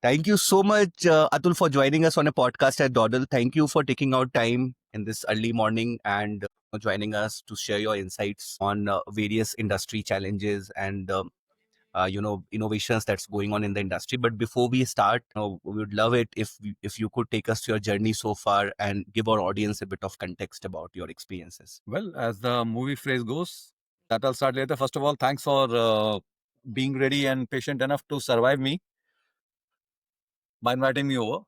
Thank you so much, Atul, for joining us on a podcast at Dawdle. Thank you for taking out time in this early morning and joining us to share your insights on various industry challenges and innovations that's going on in the industry. But before we start, we would love it if you could take us to your journey so far and give our audience a bit of context about your experiences. Well, as the movie phrase goes, that I'll start later. First of all, thanks for being ready and patient enough to survive me by inviting me over.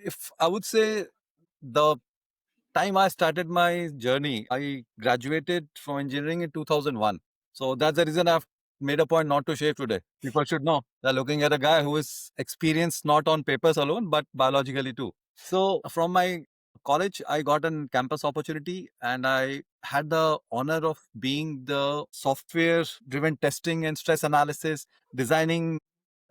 If I would say the time I started my journey, I graduated from engineering in 2001. So that's the reason I've made a point not to shave today. People should know they're looking at a guy who is experienced not on papers alone, but biologically too. So from my college, I got a campus opportunity and I had the honor of being the software driven testing and stress analysis designing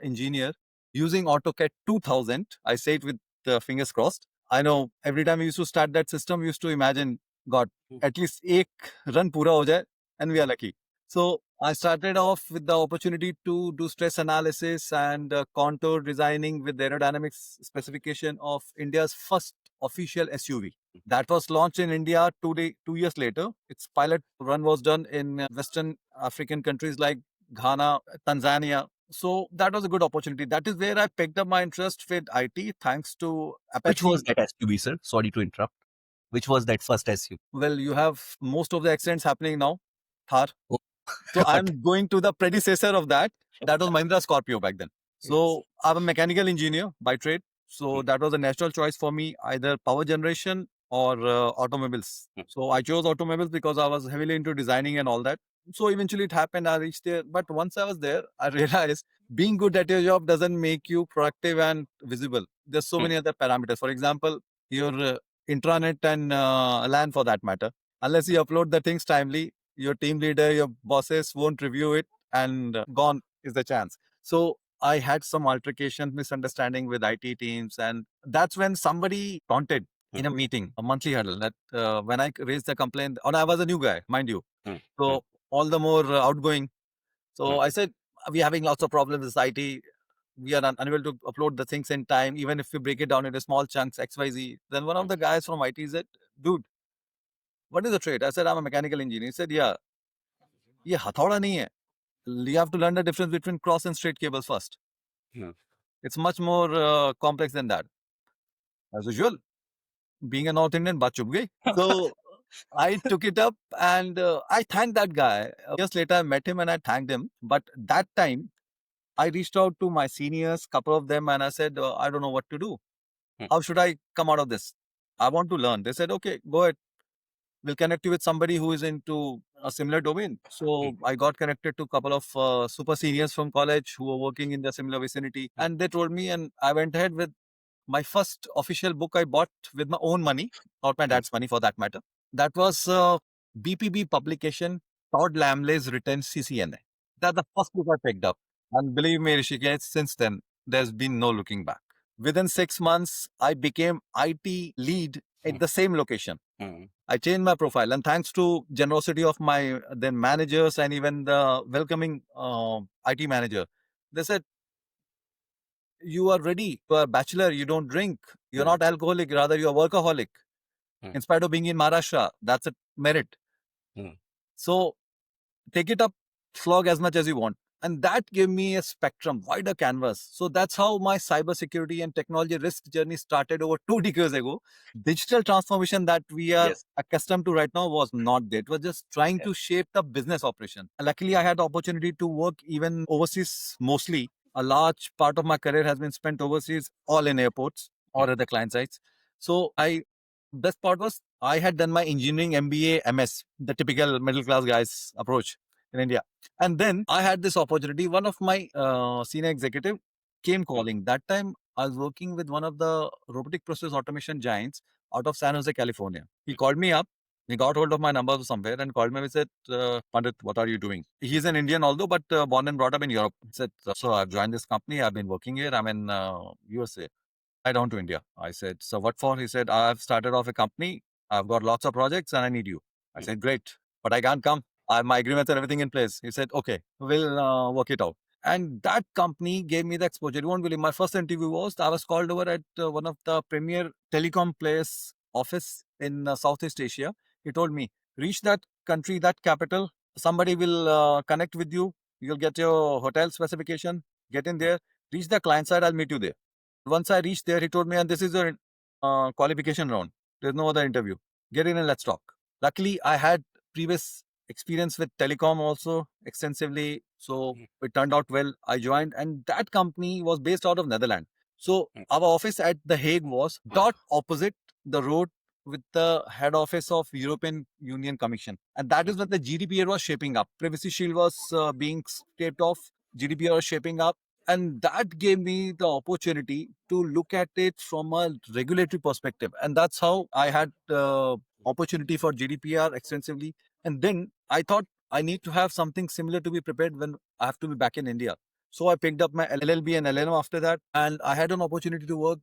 engineer using AutoCAD 2000. I say it with the fingers crossed. I know every time we used to start that system, we used to imagine, God, at least ek run pura ho jaye, and we are lucky. So I started off with the opportunity to do stress analysis and contour designing with the aerodynamics specification of India's first official SUV. That was launched in India 2 years later. Its pilot run was done in Western African countries like Ghana, Tanzania. So that was a good opportunity. That is where I picked up my interest with IT thanks to Which was Apache. that SUV, sir? Sorry to interrupt. Which was that first SUV? Well, you have most of the accidents happening now. Thar. Oh, So but I'm going to the predecessor of that. That was Mahindra Scorpio back then. So I'm a mechanical engineer by trade. So that was a natural choice for me, either power generation or automobiles. So I chose automobiles because I was heavily into designing and all that. So eventually it happened. I reached there. But once I was there, I realized being good at your job doesn't make you proactive and visible. There's so many other parameters. For example, your intranet and LAN for that matter. Unless you upload the things timely, your team leader, your bosses won't review it, and gone is the chance. So I had some altercation, misunderstanding with IT teams, and that's when somebody taunted in a meeting, a monthly huddle, that when I raised the complaint, and I was a new guy, mind you, so all the more outgoing. So I said, we're having lots of problems with IT. We are unable to upload the things in time, even if we break it down into small chunks, XYZ. Then one of the guys from IT said, dude, what is the trade? I said, I'm a mechanical engineer. He said, yeah, ये हथौड़ा नहीं है. You have to learn the difference between cross and straight cables first. It's much more complex than that. As usual, being a North Indian, baat chup gayi. So I took it up and I thanked that guy. Years later, I met him and I thanked him. But that time, I reached out to my seniors, couple of them, and I said, I don't know what to do. How should I come out of this? I want to learn. They said, okay, go ahead. We'll connect you with somebody who is into a similar domain. So I got connected to a couple of super seniors from college who were working in the similar vicinity. And they told me, and I went ahead with my first official book I bought with my own money, not my dad's money for that matter. That was BPB publication, Todd Lamley's written CCNA. That's the first book I picked up. And believe me, Rishikesh, since then, there's been no looking back. Within 6 months, I became IT lead at the same location. I changed my profile, and thanks to generosity of my then managers and even the welcoming IT manager, they said, you are ready. You are a bachelor. You don't drink. You're not alcoholic. Rather, you're a workaholic. In spite of being in Maharashtra, that's a merit. So take it up, slog as much as you want. And that gave me a spectrum, wider canvas. So that's how my cybersecurity and technology risk journey started over 2 decades ago. Digital transformation that we are accustomed to right now was not there. It was just trying to shape the business operation. And luckily, I had the opportunity to work even overseas mostly. A large part of my career has been spent overseas, all in airports or at the client sites. So best part was I had done my engineering MBA, MS, the typical middle class guys approach in India. And then I had this opportunity. One of my senior executive came calling. That time I was working with one of the robotic process automation giants out of San Jose, California. He called me up. He got hold of my number somewhere and called me and said, Pandit, what are you doing? He's an Indian although, but born and brought up in Europe. He said, so I've joined this company. I've been working here. I'm in USA. I down to India. I said, so what for? He said, I've started off a company. I've got lots of projects and I need you. I said, great, but I can't come. I have my agreements and everything in place. He said, okay, we'll work it out. And that company gave me the exposure. You won't believe, my first interview was, I was called over at one of the premier telecom players office in Southeast Asia. He told me, reach that country, that capital, somebody will connect with you. You'll get your hotel specification, get in there, reach the client side, I'll meet you there. Once I reached there, he told me, and this is your qualification round. There's no other interview. Get in and let's talk. Luckily, I had previous experience with telecom also extensively. So it turned out well. I joined, and that company was based out of Netherlands. So our office at The Hague was dot opposite the road with the head office of European Union Commission. And that is when the GDPR was shaping up. Privacy Shield was being taped off. GDPR was shaping up. And that gave me the opportunity to look at it from a regulatory perspective. And that's how I had opportunity for GDPR extensively. And then I thought I need to have something similar to be prepared when I have to be back in India. So I picked up my LLB and LLM after that, and I had an opportunity to work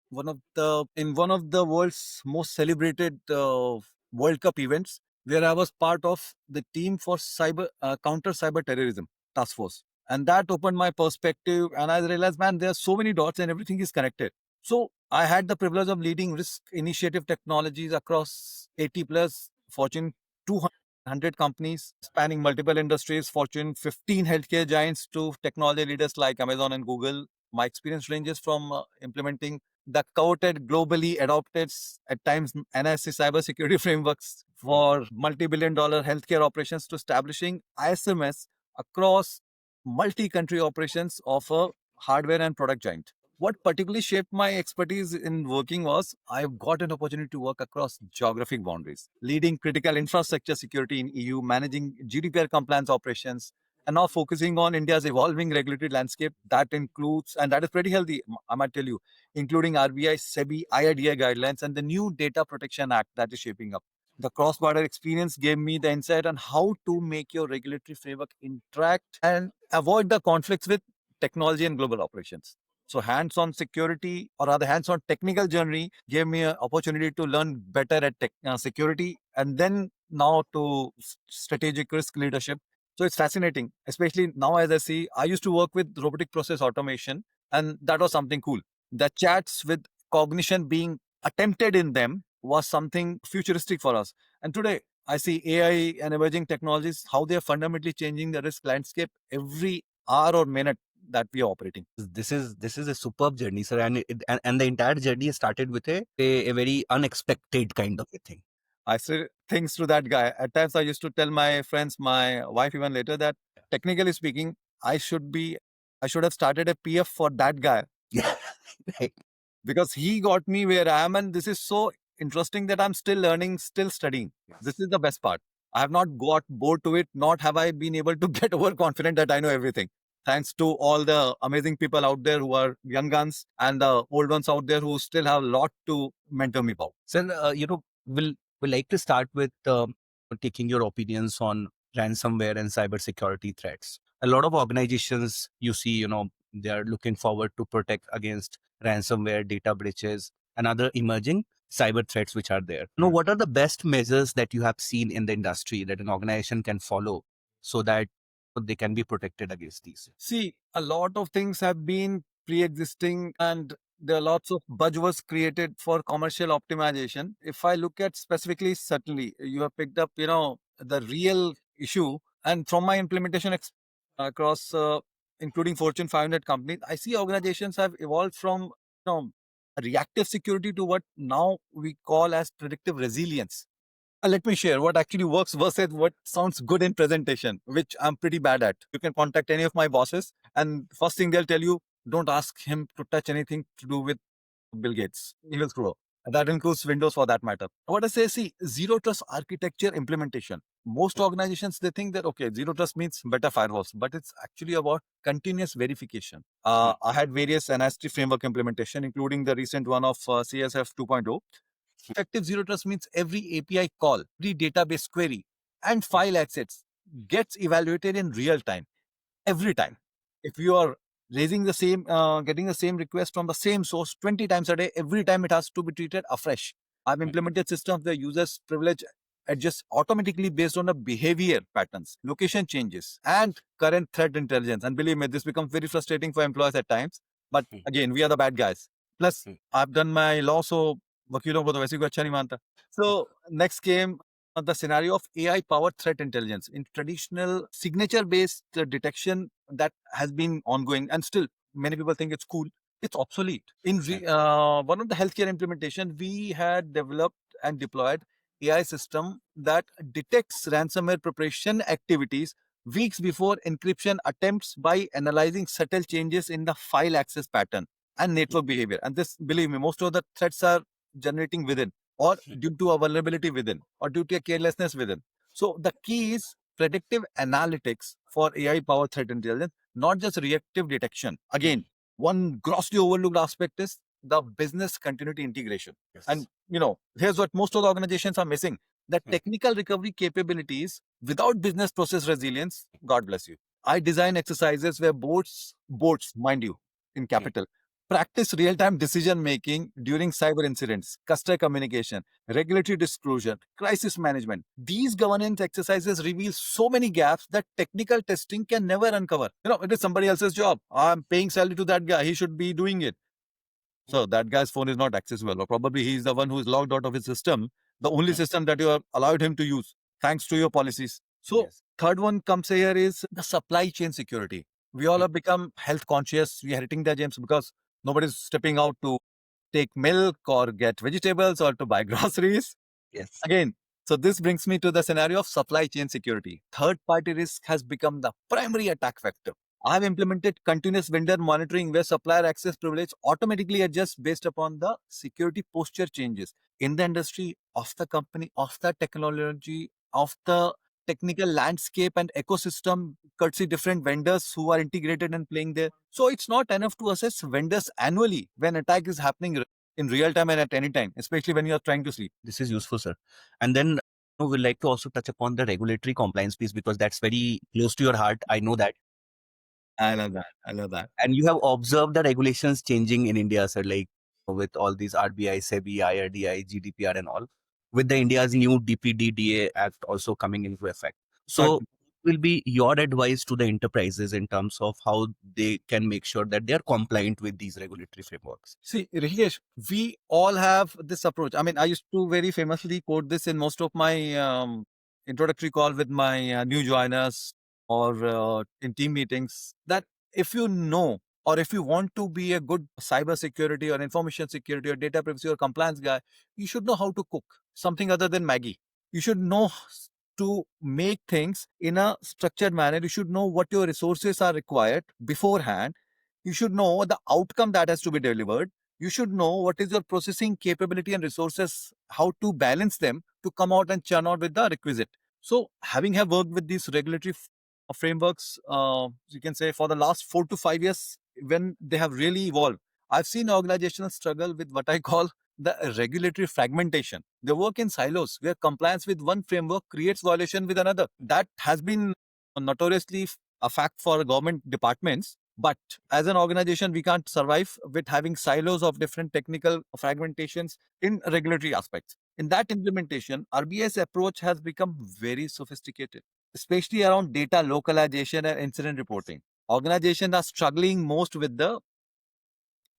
one of the world's most celebrated World Cup events, where I was part of the team for counter cyber terrorism task force, and that opened my perspective. And I realized, man, there are so many dots and everything is connected. So I had the privilege of leading risk initiative technologies across 80 plus Fortune 200 companies spanning multiple industries, Fortune 15 healthcare giants to technology leaders like Amazon and Google. My experience ranges from implementing the coveted, globally adopted, at times NIST cybersecurity frameworks for multi-billion dollar healthcare operations to establishing ISMS across multi-country operations of a hardware and product giant. What particularly shaped my expertise in working was I got an opportunity to work across geographic boundaries, leading critical infrastructure security in EU, managing GDPR compliance operations, and now focusing on India's evolving regulatory landscape. That includes, and that is pretty healthy, I might tell you, including RBI, SEBI, IRDA guidelines, and the new Data Protection Act that is shaping up. The cross-border experience gave me the insight on how to make your regulatory framework interact and avoid the conflicts with technology and global operations. So hands-on security, or rather hands-on technical journey, gave me an opportunity to learn better at security, and then now to strategic risk leadership. So it's fascinating, especially now as I see, I used to work with robotic process automation, and that was something cool. The chats with cognition being attempted in them was something futuristic for us. And today I see AI and emerging technologies, how they are fundamentally changing the risk landscape every hour or minute that we are operating. This is a superb journey, sir, and the entire journey started with a very unexpected kind of a thing. I say things to that guy. At times, I used to tell my friends, my wife even later, that technically speaking, I should have started a PF for that guy. Yeah, right. Because he got me where I am, and this is so interesting that I'm still learning, still studying. Yes. This is the best part. I have not got bored to it, not have I been able to get overconfident that I know everything. Thanks to all the amazing people out there who are young guns and the old ones out there who still have a lot to mentor me about. So, we'll like to start with taking your opinions on ransomware and cybersecurity threats. A lot of organizations, you see, they are looking forward to protect against ransomware, data breaches, and other emerging cyber threats which are there. What are the best measures that you have seen in the industry that an organization can follow so that they can be protected against these? See, a lot of things have been pre-existing, and there are lots of buzzwords created for commercial optimization. If I look at specifically, certainly you have picked up, the real issue. And from my implementation across, including Fortune 500 companies, I see organizations have evolved from, reactive security to what now we call as predictive resilience. Let me share what actually works versus what sounds good in presentation, which I'm pretty bad at. You can contact any of my bosses, and first thing they'll tell you, don't ask him to touch anything to do with Bill Gates. He will screw up. And that includes Windows for that matter. What I say, see, zero trust architecture implementation. Most organizations, they think that, okay, zero trust means better firewalls, but it's actually about continuous verification. I had various NIST framework implementation, including the recent one of CSF 2.0. Effective zero trust means every API call, every database query, and file access gets evaluated in real time, every time. If you are raising the same, getting the same request from the same source 20 times a day, every time it has to be treated afresh. I've implemented systems where users privilege adjust automatically based on the behavior patterns, location changes, and current threat intelligence. And believe me, this becomes very frustrating for employees at times. But again, we are the bad guys. Plus, I've done my law, so वकीलों को तो वैसे कोई अच्छा नहीं मानता. So next came the scenario of AI powered threat intelligence in traditional signature based detection that has been ongoing, and still many people think it's cool. It's obsolete. In one of the healthcare implementation, we had developed and deployed AI system that detects ransomware preparation activities weeks before encryption attempts by analyzing subtle changes in the file access pattern and network behavior. And this, believe me, most of the threats are generating within, or due to a vulnerability within, or due to a carelessness within. So the key is predictive analytics for AI powered threat intelligence, not just reactive detection. Again, one grossly overlooked aspect is the business continuity integration. And here's what most of the organizations are missing: the technical recovery capabilities without business process resilience. God bless you. I design exercises where boards, mind you, in capital, practice real-time decision making during cyber incidents, customer communication, regulatory disclosure, crisis management. These governance exercises reveal so many gaps that technical testing can never uncover. It is somebody else's job. I'm paying salary to that guy. He should be doing it. So that guy's phone is not accessible, or probably he's the one who is logged out of his system, the only system that you have allowed him to use, thanks to your policies. So third one comes here is the supply chain security. We all have become health conscious. We are hitting the gyms because nobody's stepping out to take milk or get vegetables or to buy groceries. Yes. Again, so this brings me to the scenario of supply chain security. Third party risk has become the primary attack vector. I have implemented continuous vendor monitoring where supplier access privilege automatically adjusts based upon the security posture changes in the industry, of the company, of the technology, of the technical landscape and ecosystem, courtesy different vendors who are integrated and playing there. So it's not enough to assess vendors annually when attack is happening in real time and at any time, especially when you are trying to sleep. This is useful, sir. And then we'd like to also touch upon the regulatory compliance piece because that's very close to your heart. I know that. I love that. I love that. And you have observed the regulations changing in India, sir, like with all these RBI, SEBI, IRDA, GDPR and all, with the India's new DPDDA Act also coming into effect. So will be your advice to the enterprises in terms of how they can make sure that they are compliant with these regulatory frameworks? See, Rishikesh, we all have this approach. I mean, I used to very famously quote this in most of my introductory call with my new joiners or in team meetings, that if you know, or if you want to be a good cyber security or information security or data privacy or compliance guy, you should know how to cook something other than Maggie. You should know to make things in a structured manner. You should know what your resources are required beforehand. You should know the outcome that has to be delivered. You should know what is your processing capability and resources, how to balance them to come out and churn out with the requisite. So having have worked with these regulatory frameworks, you can say for the last 4 to 5 years, when they have really evolved, I've seen organizations struggle with what I call the regulatory fragmentation. They work in silos where compliance with one framework creates violation with another. That has been notoriously a fact for government departments. But as an organization, we can't survive with having silos of different technical fragmentations in regulatory aspects. In that implementation, RBI's approach has become very sophisticated, especially around data localization and incident reporting. Organizations are struggling most with the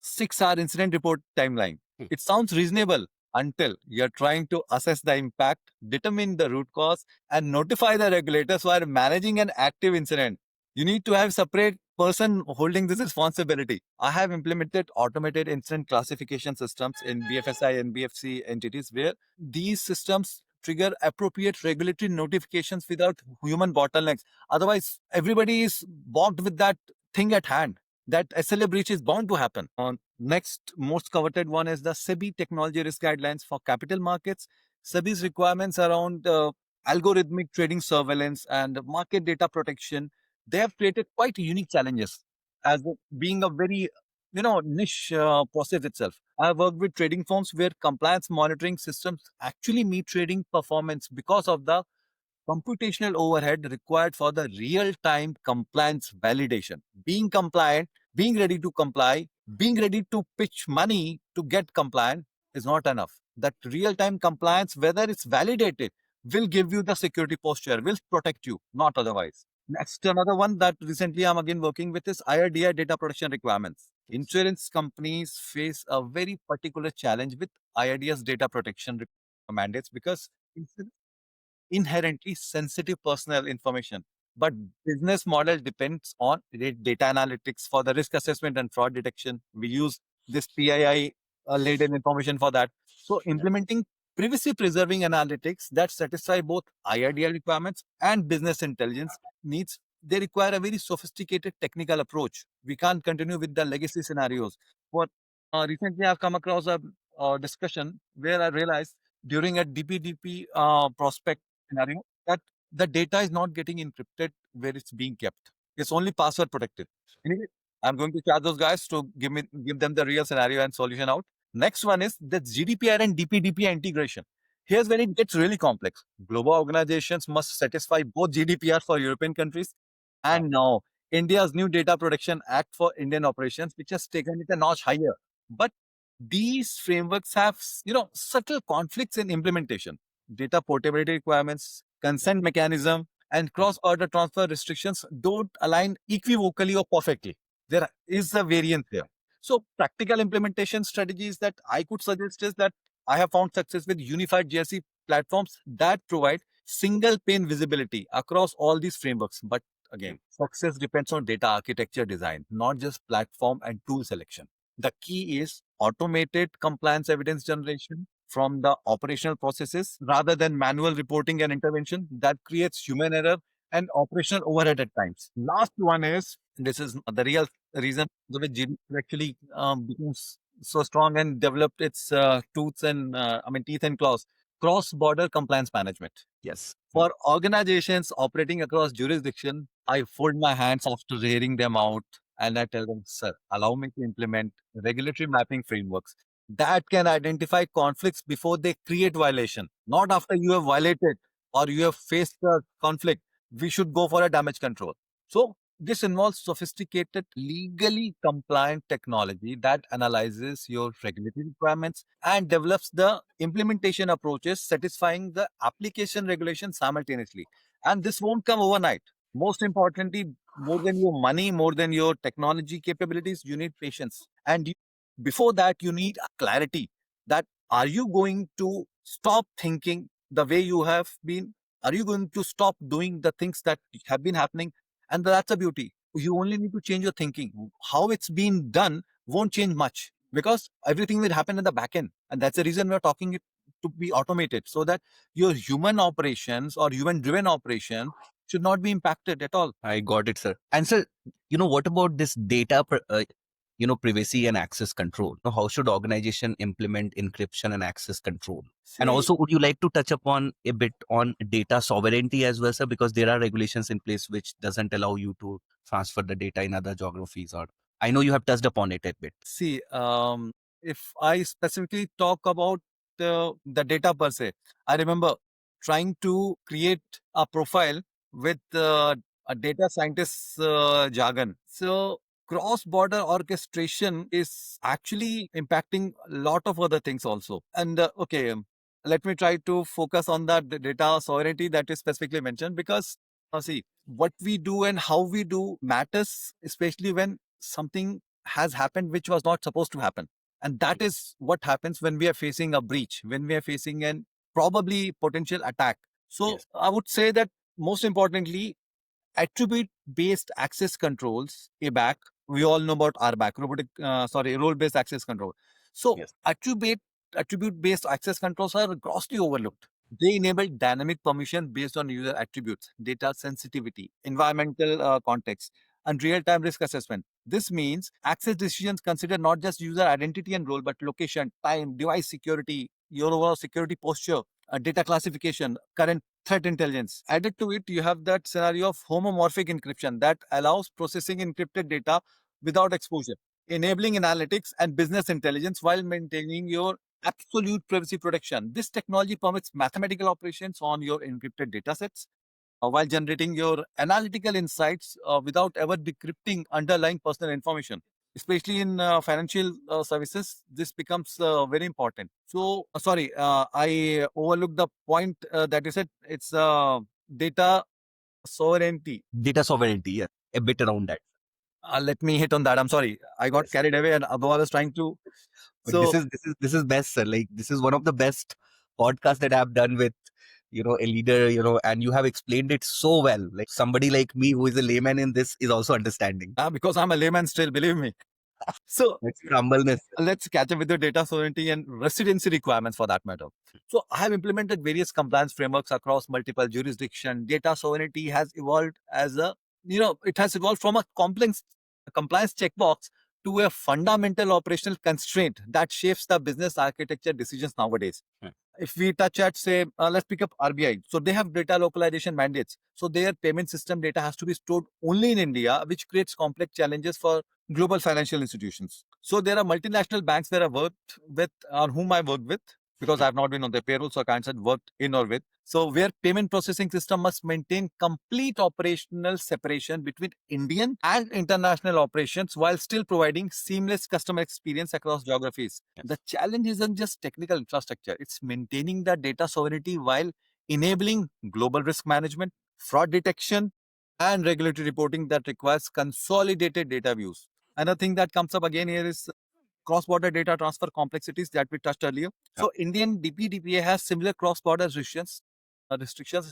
6-hour incident report timeline. It sounds reasonable until you're trying to assess the impact, determine the root cause, and notify the regulators while managing an active incident. You need to have separate person holding this responsibility. I have implemented automated incident classification systems in BFSI and BFC entities where these systems trigger appropriate regulatory notifications without human bottlenecks. Otherwise, everybody is bogged with that thing at hand. That SLA breach is bound to happen. Next most coveted one is the SEBI technology risk guidelines for capital markets. SEBI's requirements around algorithmic trading surveillance and market data protection, they have created quite unique challenges as being a very niche process itself. I have worked with trading firms where compliance monitoring systems actually meet trading performance because of the computational overhead required for the real-time compliance validation. Being compliant, being ready to comply, being ready to pitch money to get compliant is not enough. That real-time compliance, whether it's validated, will give you the security posture, will protect you, not otherwise. Next, another one that recently I'm again working with is IRDA data protection requirements. Insurance companies face a very particular challenge with IRDA's data protection mandates because inherently sensitive personal information. But business model depends on data analytics for the risk assessment and fraud detection. We use this PII laden information for that. So implementing privacy preserving analytics that satisfy both IRDL requirements and business intelligence needs, they require a very sophisticated technical approach. We can't continue with the legacy scenarios. For recently, I've come across a discussion where I realized during a DPDP prospect scenario that the data is not getting encrypted where it's being kept. It's only password protected. Anyway, I'm going to chat those guys to give them the real scenario and solution out. Next one is the GDPR and DPDP integration. Here's where it gets really complex. Global organizations must satisfy both GDPR for European countries and now India's new Data Protection Act for Indian operations, which has taken it a notch higher. But these frameworks have, subtle conflicts in implementation. Data portability requirements, consent mechanism, and cross-border transfer restrictions don't align equivocally or perfectly. There is a variance there. So practical implementation strategies that I could suggest is that I have found success with unified GRC platforms that provide single pane visibility across all these frameworks. But again, success depends on data architecture design, not just platform and tool selection. The key is automated compliance evidence generation from the operational processes rather than manual reporting and intervention that creates human error and operational overhead at times. Last one is this is the real reason the way GDPR actually becomes so strong and developed its teeth and claws. Cross-border compliance management. Yes. For organizations operating across jurisdiction, I fold my hands after hearing them out and I tell them, sir, allow me to implement regulatory mapping frameworks that can identify conflicts before they create violation, not after you have violated or you have faced the conflict. We should go for a damage control. So this involves sophisticated, legally compliant technology that analyzes your regulatory requirements and develops the implementation approaches satisfying the application regulations simultaneously. And this won't come overnight. Most importantly, more than your money, more than your technology capabilities, you need patience. And before that, you need clarity that are you going to stop thinking the way you have been? Are you going to stop doing the things that have been happening? And that's a beauty. You only need to change your thinking. How it's been done won't change much because everything will happen in the back end. And that's the reason we're talking it to be automated so that your human operations or human driven operation should not be impacted at all. I got it, sir. And sir, what about this data, privacy and access control? Now, how should organization implement encryption and access control? And also, would you like to touch upon a bit on data sovereignty as well, sir? Because there are regulations in place which doesn't allow you to transfer the data in other geographies. Or I know you have touched upon it a bit. See, if I specifically talk about the data per se, I remember trying to create a profile with a data scientist jargon. So cross-border orchestration is actually impacting a lot of other things also. And let me try to focus on that the data sovereignty that is specifically mentioned because see what we do and how we do matters, especially when something has happened which was not supposed to happen. And that is what happens when we are facing a breach, when we are facing an probably potential attack. So Yes. I would say that most importantly, attribute based access controls, ABAC, we all know about RBAC, role based access control. So Yes. attribute based access controls are grossly overlooked. They enable dynamic permission based on user attributes, data sensitivity, environmental context, and real time risk assessment. This means access decisions consider not just user identity and role, but location, time, device security, your overall security posture, data classification, current threat intelligence. Added to it, you have that scenario of homomorphic encryption that allows processing encrypted data without exposure, enabling analytics and business intelligence while maintaining your absolute privacy protection. This technology permits mathematical operations on your encrypted datasets while generating your analytical insights without ever decrypting underlying personal information. especially in financial services, this becomes very important. So, sorry, I overlooked the point that you said. It's data sovereignty. Data sovereignty, yeah, a bit around that. Let me hit on that. I'm sorry, I got Yes. carried away, and although I was trying to. But So, this is best, sir. Like, this is one of the best podcasts that I've done with, a leader, and you have explained it so well. Like, somebody like me who is a layman in this is also understanding. because I'm a layman still, believe me. So, That's your humbleness. let's catch up with the data sovereignty and residency requirements for that matter. So I have implemented various compliance frameworks across multiple jurisdictions. Data sovereignty has evolved as it has evolved from a complex compliance checkbox to a fundamental operational constraint that shapes the business architecture decisions nowadays. If we touch at, say, let's pick up RBI. So they have data localization mandates. So their payment system data has to be stored only in India, which creates complex challenges for global financial institutions. So there are multinational banks where I worked with, or whom I worked with, because I've not been on their payroll, so I can't say worked in or with. So where payment processing system must maintain complete operational separation between Indian and international operations while still providing seamless customer experience across geographies. The challenge isn't just technical infrastructure, it's maintaining the data sovereignty while enabling global risk management, fraud detection, and regulatory reporting that requires consolidated data views. Another thing that comes up again here is cross-border data transfer complexities that we touched earlier. So Indian DPDP has similar cross-border restrictions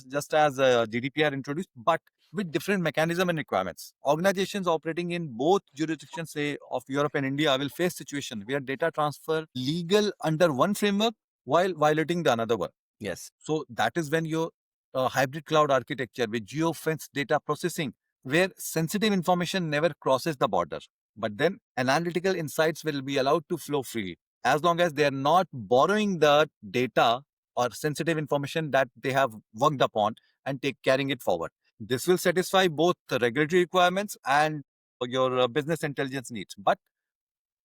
just as GDPR introduced, but with different mechanism and requirements. Organizations operating in both jurisdictions, say of Europe and India, will face situation where data transfer legal under one framework while violating the another one. Yes. So that is when your hybrid cloud architecture with geo-fenced data processing, where sensitive information never crosses the border, but then analytical insights will be allowed to flow freely as long as they are not borrowing the data or sensitive information that they have worked upon and carrying it forward. This will satisfy both the regulatory requirements and your business intelligence needs. But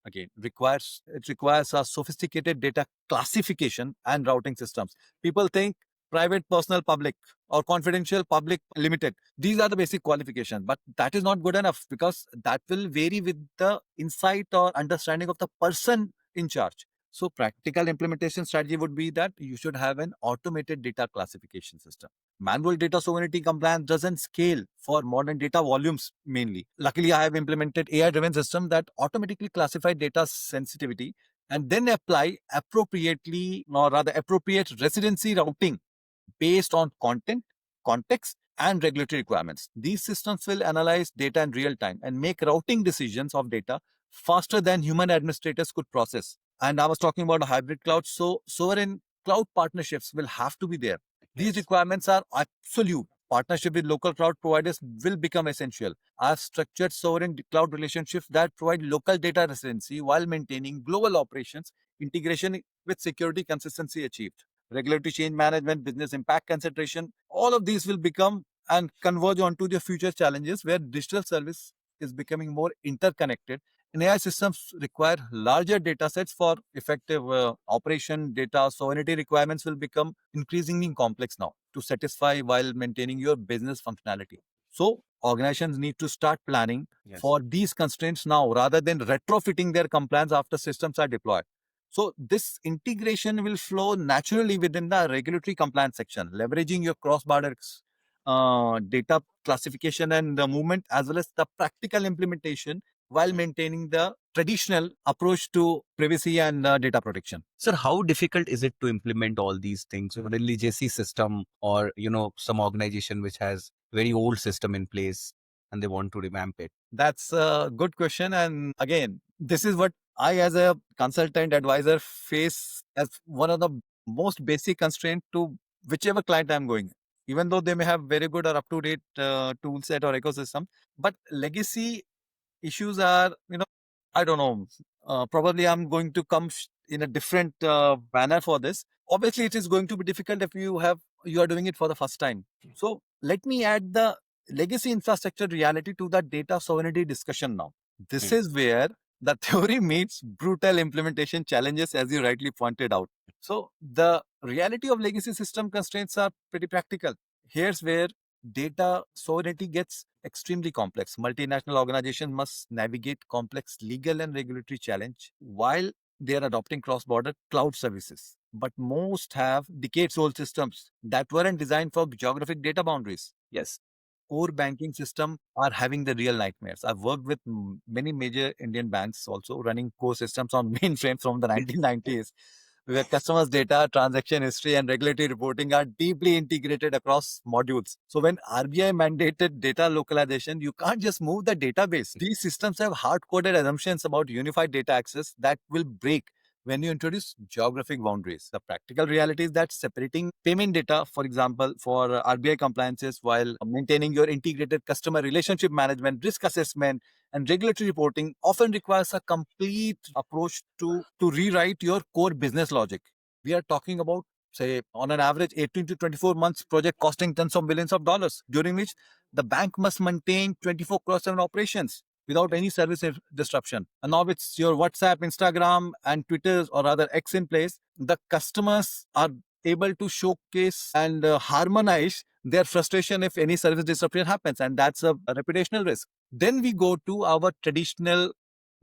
again, requires a sophisticated data classification and routing systems. People think private, personal, public, or confidential, public, limited. These are the basic qualifications, but that is not good enough because that will vary with the insight or understanding of the person in charge. So practical implementation strategy would be that you should have an automated data classification system. Manual data sovereignty compliance doesn't scale for modern data volumes mainly. Luckily, I have implemented AI-driven system that automatically classify data sensitivity and then apply appropriately, or rather appropriate residency routing based on content, context, and regulatory requirements. These systems will analyze data in real time and make routing decisions of data faster than human administrators could process. And I was talking about a hybrid cloud, so sovereign cloud partnerships will have to be there. These requirements are absolute. Partnership with local cloud providers will become essential. Our structured sovereign cloud relationships that provide local data residency while maintaining global operations, integration with security consistency achieved. Regulatory change management, business impact consideration, all of these will become and converge onto the future challenges where digital service is becoming more interconnected and AI systems require larger data sets for effective operation. Data sovereignty requirements will become increasingly complex now to satisfy while maintaining your business functionality. So organizations need to start planning for these constraints now rather than retrofitting their compliance after systems are deployed. So this integration will flow naturally within the regulatory compliance section, leveraging your cross-border data classification and the movement as well as the practical implementation while maintaining the traditional approach to privacy and data protection. Sir, how difficult is it to implement all these things in a legacy system or, some organization which has very old system in place and they want to revamp it? That's a good question. And again, this is what I, as a consultant advisor, face as one of the most basic constraint to whichever client I'm going. Even though they may have very good or up to date tool set or ecosystem, but legacy issues are, I don't know, probably I'm going to come in a different manner for this. Obviously, it is going to be difficult if you are doing it for the first time. So let me add the legacy infrastructure reality to the data sovereignty discussion now. This is where the theory meets brutal implementation challenges, as you rightly pointed out. So the reality of legacy system constraints are pretty practical. Here's where data sovereignty gets extremely complex. Multinational organizations must navigate complex legal and regulatory challenge while they are adopting cross-border cloud services. But most have decades-old systems that weren't designed for geographic data boundaries. Yes. Core banking system are having the real nightmares. I've worked with many major Indian banks also running core systems on mainframes from the 1990s, where customers' data, transaction history, and regulatory reporting are deeply integrated across modules. So when RBI mandated data localization, you can't just move the database. These systems have hard-coded assumptions about unified data access that will break when you introduce geographic boundaries. The practical reality is that separating payment data, for example, for RBI compliances while maintaining your integrated customer relationship management, risk assessment, and regulatory reporting often requires a complete approach to rewrite your core business logic. We are talking about, say, on an average 18 to 24 months project costing tens of millions of dollars, during which the bank must maintain 24/7 operations without any service disruption. And now it's your WhatsApp, Instagram, and Twitter, or rather X in place. The customers are able to showcase and harmonize their frustration if any service disruption happens, and that's a reputational risk. Then we go to our traditional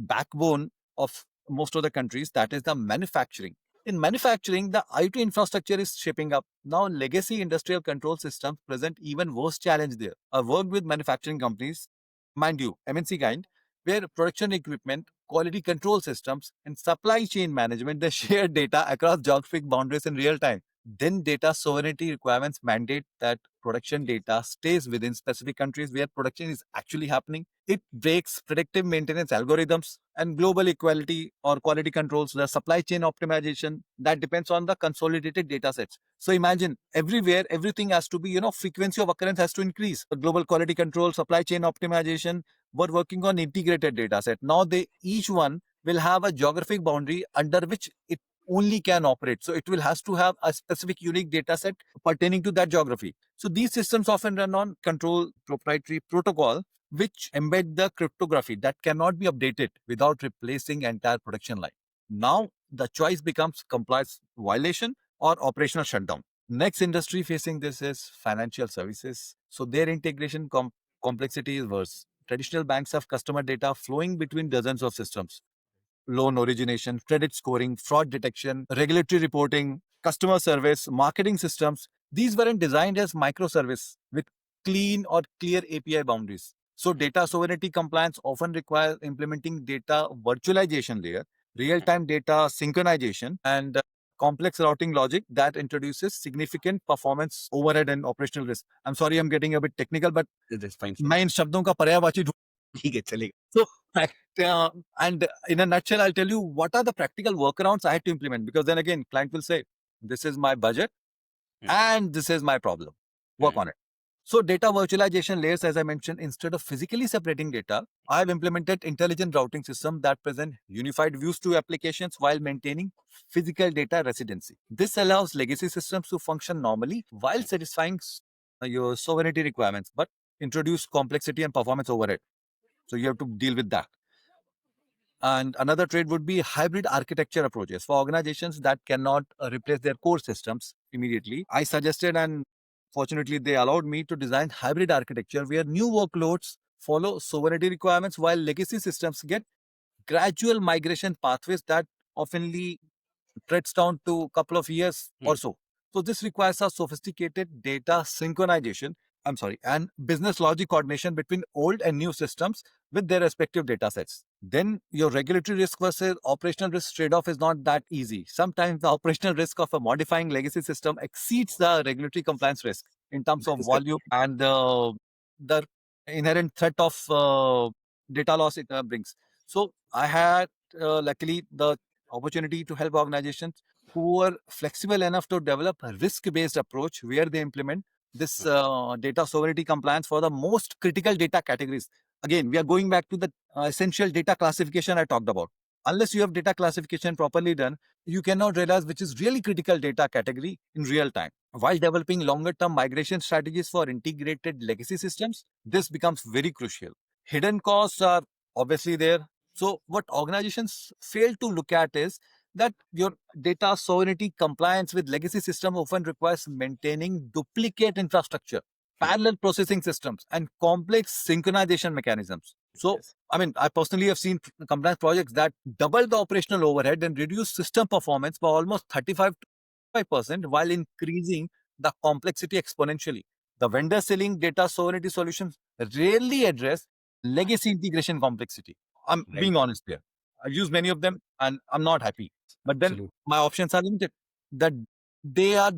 backbone of most of the countries, that is the manufacturing. In manufacturing, the IT infrastructure is shaping up. Now, legacy industrial control systems present even worse challenge there. I've worked with manufacturing companies, mind you, MNC kind, where production equipment, quality control systems, and supply chain management, they share data across geographic boundaries in real time. Then data sovereignty requirements mandate that production data stays within specific countries where production is actually happening. It breaks predictive maintenance algorithms and global equality or quality controls. The supply chain optimization that depends on the consolidated data sets. So imagine everywhere, everything has to be, frequency of occurrence has to increase. The global quality control, supply chain optimization, we're working on integrated data set. Now they each one will have a geographic boundary under which it only can operate. So it will has to have a specific unique data set pertaining to that geography. So these systems often run on control proprietary protocol which embed the cryptography that cannot be updated without replacing entire production line. Now the choice becomes compliance violation or operational shutdown. Next industry facing this is financial services. So their integration complexity is worse. Traditional banks have customer data flowing between dozens of systems: loan origination, credit scoring, fraud detection, regulatory reporting, customer service, marketing systems. These weren't designed as microservice with clean or clear API boundaries. So data sovereignty compliance often requires implementing data virtualization layer, real-time data synchronization, and complex routing logic that introduces significant performance overhead and operational risk. I'm sorry, I'm getting a bit technical, but That's fine. मैं इन शब्दों का पर्यायवाची ठीक है, चलेगा. so, and in a nutshell, I'll tell you what are the practical workarounds I had to implement. Because then again, client will say, this is my budget and this is my problem. Work on it. So data virtualization layers, as I mentioned, instead of physically separating data, I have implemented intelligent routing system that present unified views to applications while maintaining physical data residency. This allows legacy systems to function normally while satisfying your sovereignty requirements, but introduce complexity and performance overhead. So you have to deal with that. And another trade would be hybrid architecture approaches for organizations that cannot replace their core systems immediately. I suggested, and fortunately, they allowed me to design hybrid architecture where new workloads follow sovereignty requirements while legacy systems get gradual migration pathways that oftenly treads down to a couple of years or so. So this requires a sophisticated data synchronization, and business logic coordination between old and new systems with their respective data sets. Then your regulatory risk versus operational risk trade-off is not that easy. Sometimes the operational risk of a modifying legacy system exceeds the regulatory compliance risk in terms of volume and the inherent threat of data loss it brings. So I had luckily the opportunity to help organizations who were flexible enough to develop a risk-based approach where they implement this data sovereignty compliance for the most critical data categories. Again, we are going back to the essential data classification I talked about. Unless you have data classification properly done, you cannot realize which is really critical data category in real time. While developing longer-term migration strategies for integrated legacy systems, this becomes very crucial. Hidden costs are obviously there. So what organizations fail to look at is that your data sovereignty compliance with legacy system often requires maintaining duplicate infrastructure. parallel processing systems, and complex synchronization mechanisms. So, Yes. I mean, I personally have seen compliance projects that double the operational overhead and reduce system performance by almost 35 to 5% while increasing the complexity exponentially. The vendor selling data sovereignty solutions rarely address legacy integration complexity. I'm Right. being honest here. I use many of them and I'm not happy. But then Absolutely. my options are limited. That they are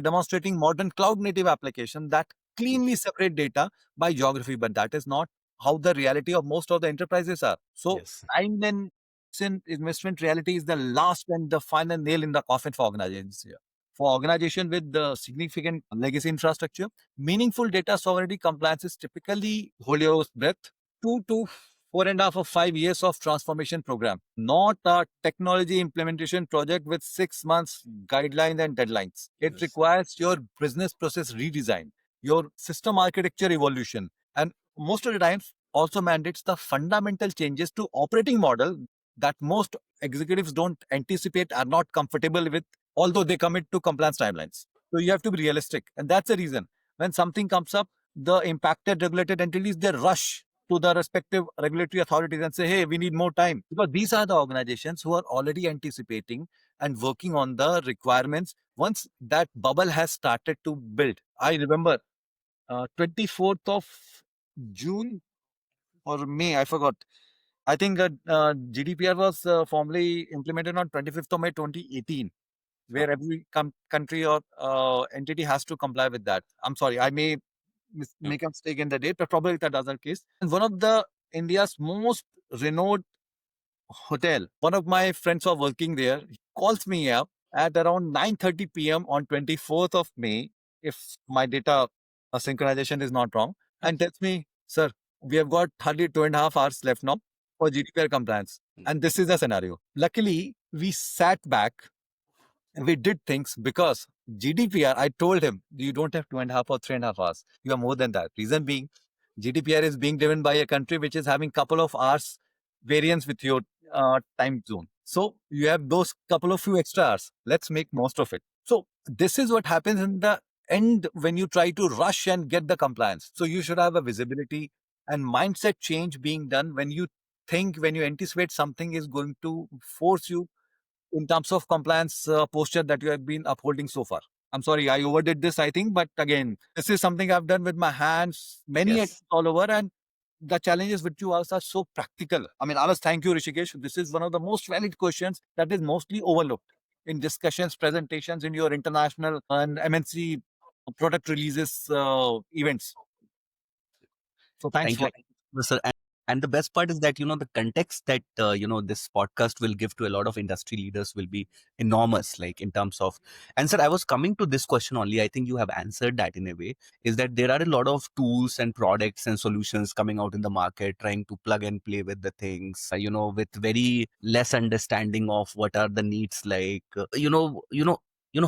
demonstrating modern cloud native application that cleanly separate data by geography, but that is not how the reality of most of the enterprises are. So Yes. time then investment reality is the last and the final nail in the coffin for organizations here. For organization with the significant legacy infrastructure, meaningful data sovereignty compliance is typically hold your breath, 2 to 4.5 or 5 years of transformation program, not a technology implementation project with 6 months guidelines and deadlines. It Yes. requires your business process redesign, your system architecture evolution, and most of the times also mandates the fundamental changes to operating model that most executives don't anticipate, are not comfortable with, although they commit to compliance timelines. So you have to be realistic, and that's the reason when something comes up, the impacted regulated entities, they rush to the respective regulatory authorities and say, hey, we need more time. Because these are the organizations who are already anticipating and working on the requirements once that bubble has started to build. I remember 24th of June or May, I forgot. I think GDPR was formally implemented on 25th of May 2018, where every country or entity has to comply with that. I'm sorry, I may make a mistake in the date, but probably that other case. And one of the India's most renowned hotel, one of my friends are working there. He calls me up at around 9:30 p.m. on 24th of May, if my data synchronization is not wrong, and tells me, sir, we have got hardly 2.5 hours left now for GDPR compliance. And this is the scenario. Luckily, we sat back, we did things because GDPR, I told him, you don't have 2.5 or 3.5 hours. You are more than that. Reason being, GDPR is being driven by a country which is having couple of hours variance with your time zone. So you have those couple of few extra hours. Let's make most of it. So this is what happens in the end when you try to rush and get the compliance. So you should have a visibility and mindset change being done when you think, when you anticipate something is going to force you in terms of compliance posture that you have been upholding so far. I'm sorry, I overdid this, I think, but again, this is something I've done with my hands, many Yes. all over, and the challenges which you asked are so practical. I mean, Alas, thank you, Rishikesh. This is one of the most valid questions that is mostly overlooked in discussions, presentations, in your international and MNC product releases events. So thanks Thank you, for sir. And the best part is that the context that this podcast will give to a lot of industry leaders will be enormous. Like in terms of, and sir, I was coming to this question only. I think you have answered that in a way. Is that there are a lot of tools and products and solutions coming out in the market, trying to plug and play with the things. With very less understanding of what are the needs. Like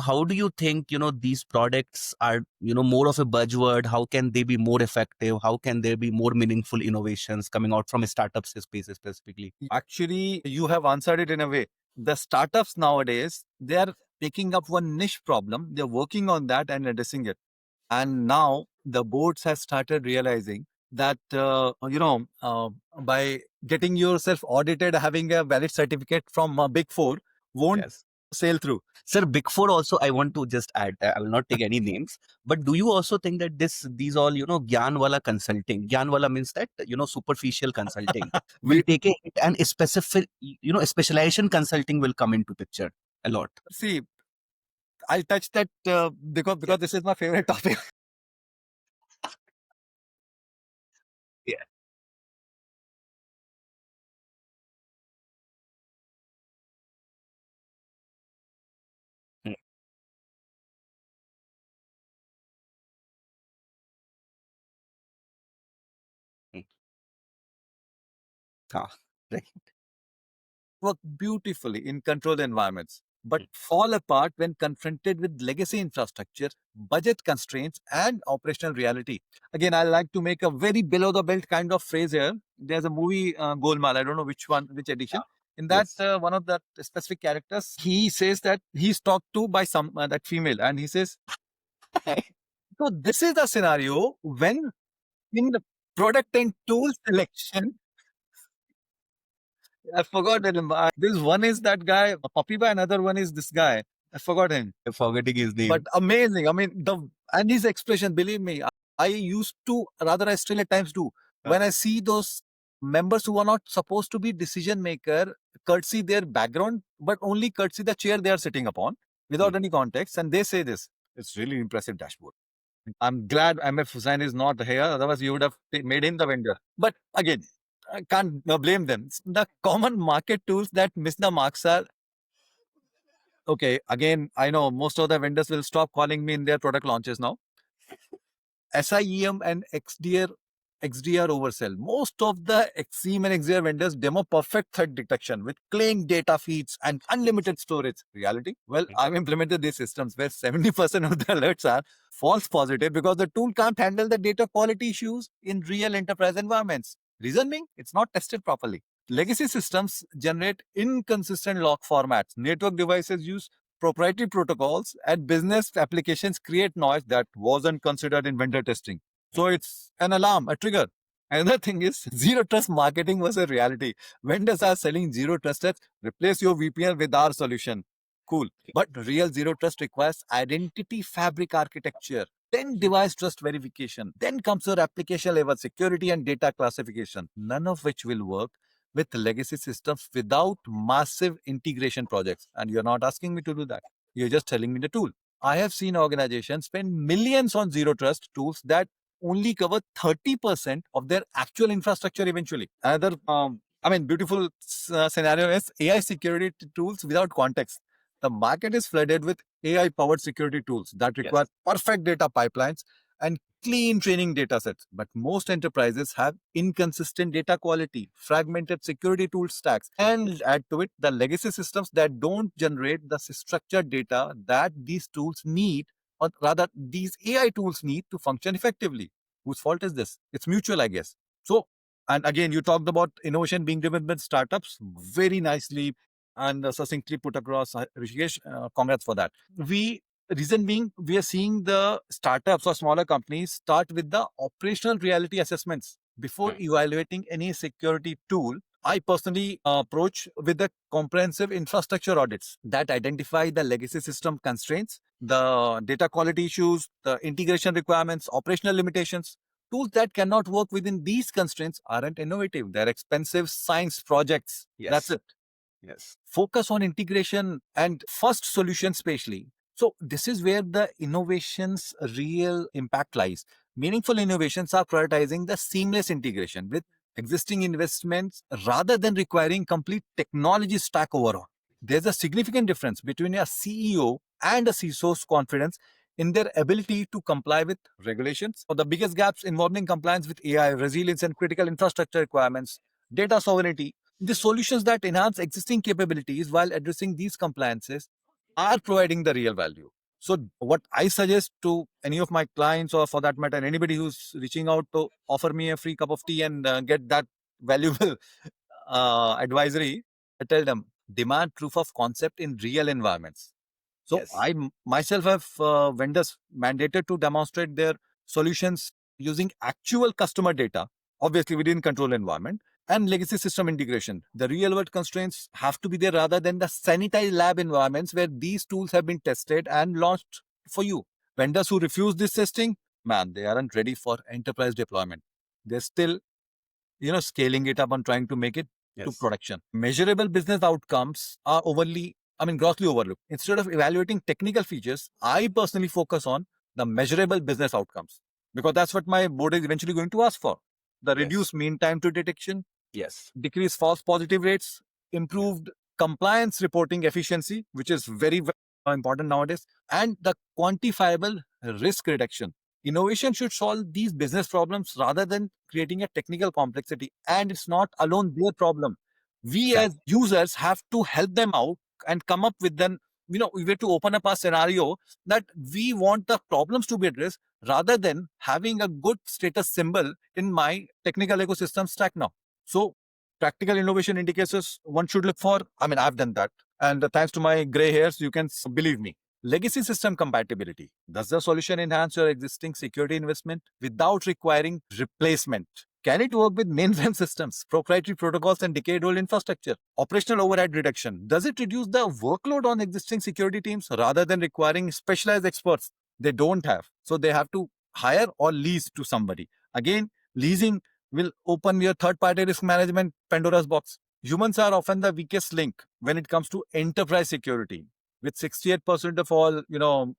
how do you think these products are more of a buzzword? How can they be more effective? How can there be more meaningful innovations coming out from a startup space specifically? actually, you have answered it in a way. The startups nowadays, they are taking up one niche problem, they're working on that and addressing it. And now the boards have started realizing that by getting yourself audited, having a valid certificate from a big four won't Yes. sail through. Sir, Big Four also, I want to just add, I will not take any names, but do you also think that these all, Gyan wala consulting, Gyan wala means that, superficial consulting will We take it and a specific, specialization consulting will come into picture a lot. see, I'll touch that because this is my favorite topic. Yeah. Mm, mm. Ah, right. Work beautifully in controlled environments, but fall apart when confronted with legacy infrastructure, budget constraints, and operational reality. Again, I like to make a very below the belt kind of phrase here. There's a movie, Golmaal, I don't know which one, which edition. In that, Yes. one of the specific characters, he says that he's talked to by some that female, and he says, So this is the scenario when in the product and tool selection, I forgot that. This one is that guy, Puppy Boy, another one is this guy. I forgot him. I'm forgetting his name. But amazing. I mean, and his expression, believe me, I used to, rather I still at times do, when I see those members who are not supposed to be decision maker, courtesy their background, but only courtesy the chair they are sitting upon, without any context, and they say this. It's really impressive dashboard. I'm glad MF Hussain is not here. Otherwise, you would have made him the vendor. But again, I can't blame them. The common market tools that miss the marks are okay. Again, I know most of the vendors will stop calling me in their product launches now. SIEM and XDR oversell. Most of the XEM and XDR vendors demo perfect threat detection with clean data feeds and unlimited storage. Reality? Well, I've implemented these systems where 70% of the alerts are false positive because the tool can't handle the data quality issues in real enterprise environments. Reason being, it's not tested properly. Legacy systems generate inconsistent log formats. Network devices use proprietary protocols, and business applications create noise that wasn't considered in vendor testing. So it's an alarm, a trigger. Another thing is zero trust marketing was a reality. Vendors are selling zero trust as replace your VPN with our solution. Cool. But real zero trust requires identity fabric architecture, then device trust verification, then comes your application level security and data classification, none of which will work with legacy systems without massive integration projects. And you're not asking me to do that. You're just telling me the tool. I have seen organizations spend millions on zero trust tools that only cover 30% of their actual infrastructure eventually. Another, beautiful scenario is AI security tools without context. The market is flooded with AI powered security tools that require perfect data pipelines and clean training data sets. But most enterprises have inconsistent data quality, fragmented security tool stacks, and add to it the legacy systems that don't generate the structured data that these tools need, or rather, these AI tools need to function effectively. Whose fault is this? It's mutual, I guess. So, and again, you talked about innovation being driven by startups very nicely and succinctly put across. Rishikesh, congrats for that. Reason being, we are seeing the startups or smaller companies start with the operational reality assessments before evaluating any security tool. I personally approach with the comprehensive infrastructure audits that identify the legacy system constraints, the data quality issues, the integration requirements, operational limitations. Tools that cannot work within these constraints aren't innovative. They're expensive science projects. That's it. Yes. Focus on integration and first solution spatially. So this is where the innovation's real impact lies. Meaningful innovations are prioritizing the seamless integration with existing investments rather than requiring complete technology stack overhaul. There's a significant difference between a CEO and a CISO's confidence in their ability to comply with regulations. Or the biggest gaps involving compliance with AI, resilience, and critical infrastructure requirements, data sovereignty. The solutions that enhance existing capabilities while addressing these compliances are providing the real value. So, what I suggest to any of my clients, or for that matter, anybody who's reaching out to offer me a free cup of tea and get that valuable advisory, I tell them demand proof of concept in real environments. So I myself have vendors mandated to demonstrate their solutions using actual customer data, obviously within control environment, and legacy system integration. The real world constraints have to be there rather than the sanitized lab environments where these tools have been tested and launched for you. Vendors who refuse this testing, man, they aren't ready for enterprise deployment. They're still, scaling it up and trying to make it to production. Measurable business outcomes are grossly overlooked. Instead of evaluating technical features, I personally focus on the measurable business outcomes because that's what my board is eventually going to ask for. The reduced mean time to detection, decreased false positive rates, improved compliance reporting efficiency, which is very, very important nowadays, and the quantifiable risk reduction. Innovation should solve these business problems rather than creating a technical complexity. And it's not alone their problem. We as users have to help them out and come up with them. We have to open up a scenario that we want the problems to be addressed rather than having a good status symbol in my technical ecosystem stack now. So practical innovation indicators one should look for. I've done that. And thanks to my gray hairs, you can believe me. Legacy system compatibility. Does the solution enhance your existing security investment without requiring replacement? Can it work with mainframe systems, proprietary protocols, and decade-old infrastructure? Operational overhead reduction. Does it reduce the workload on existing security teams rather than requiring specialized experts they don't have? So they have to hire or lease to somebody. Again, leasing will open your third-party risk management Pandora's box. Humans are often the weakest link when it comes to enterprise security, with 68% of all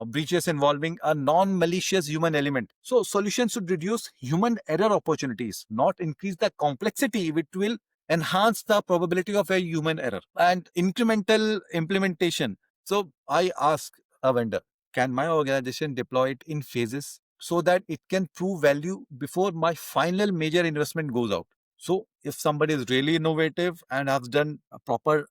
breaches involving a non-malicious human element. So solutions should reduce human error opportunities, not increase the complexity, which will enhance the probability of a human error. And incremental implementation. So I ask a vendor, can my organization deploy it in phases so that it can prove value before my final major investment goes out? So if somebody is really innovative and has done a proper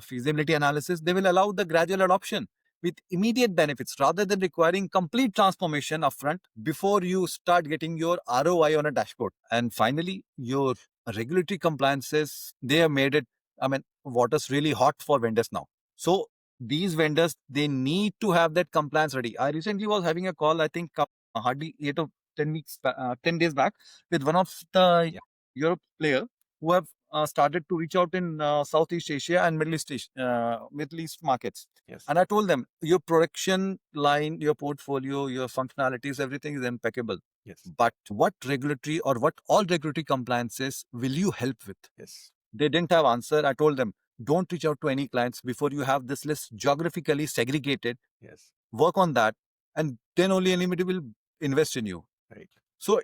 feasibility analysis, they will allow the gradual adoption with immediate benefits rather than requiring complete transformation upfront before you start getting your ROI on a dashboard. And finally, your regulatory compliances, they have made it, water's really hot for vendors now. So these vendors, they need to have that compliance ready. I recently was having a call, I think hardly 8 or 10 weeks, 10 days back with one of the Europe player who have started to reach out in Southeast Asia and Middle East markets. Yes. And I told them, your production line, your portfolio, your functionalities, everything is impeccable. Yes. But what regulatory or what all regulatory compliances will you help with? Yes. They didn't have answer. I told them, don't reach out to any clients before you have this list geographically segregated. Yes. Work on that, and then only anybody will invest in you. Right. So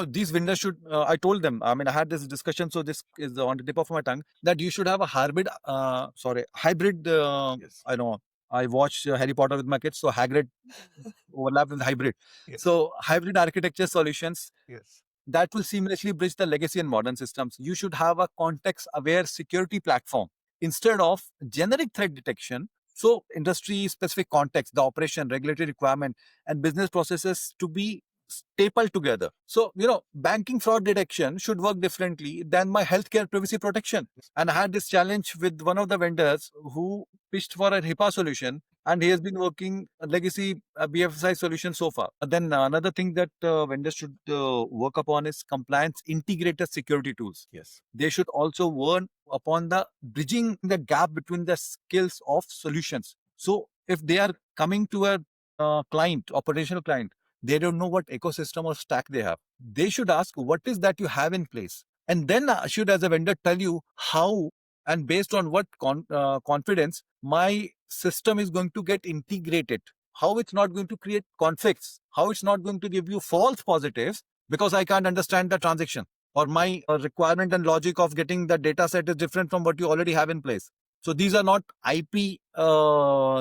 these vendors should. I told them. I mean, I had this discussion, so this is on the tip of my tongue, that you should have a hybrid. Yes. I know. I watch Harry Potter with my kids, so Hagrid overlap with hybrid. Yes. So hybrid architecture solutions Yes. that will seamlessly bridge the legacy and modern systems. You should have a context-aware security platform instead of generic threat detection. So industry-specific context, the operation, regulatory requirement, and business processes to be stapled together. So, banking fraud detection should work differently than my healthcare privacy protection. And I had this challenge with one of the vendors who pitched for a HIPAA solution, and he has been working a legacy BFSI solution so far. Then another thing that vendors should work upon is compliance integrated security tools. Yes. They should also work upon the bridging the gap between the skills of solutions. So if they are coming to a client, operational client, they don't know what ecosystem or stack they have. They should ask, what is that you have in place? And then should, as a vendor, tell you how and based on what confidence my system is going to get integrated, how it's not going to create conflicts, how it's not going to give you false positives because I can't understand the transaction, or my requirement and logic of getting the data set is different from what you already have in place. So these are not IP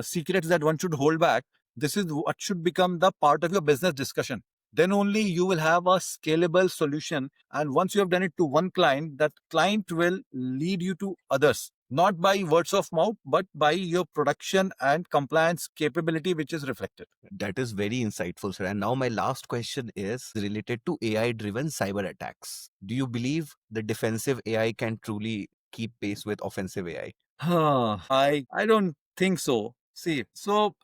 secrets that one should hold back. This is what should become the part of your business discussion. Then only you will have a scalable solution. And once you have done it to one client, that client will lead you to others, not by words of mouth, but by your production and compliance capability, which is reflected. That is very insightful, sir. And now my last question is related to AI-driven cyber attacks. Do you believe the defensive AI can truly keep pace with offensive AI? I don't think so. See, so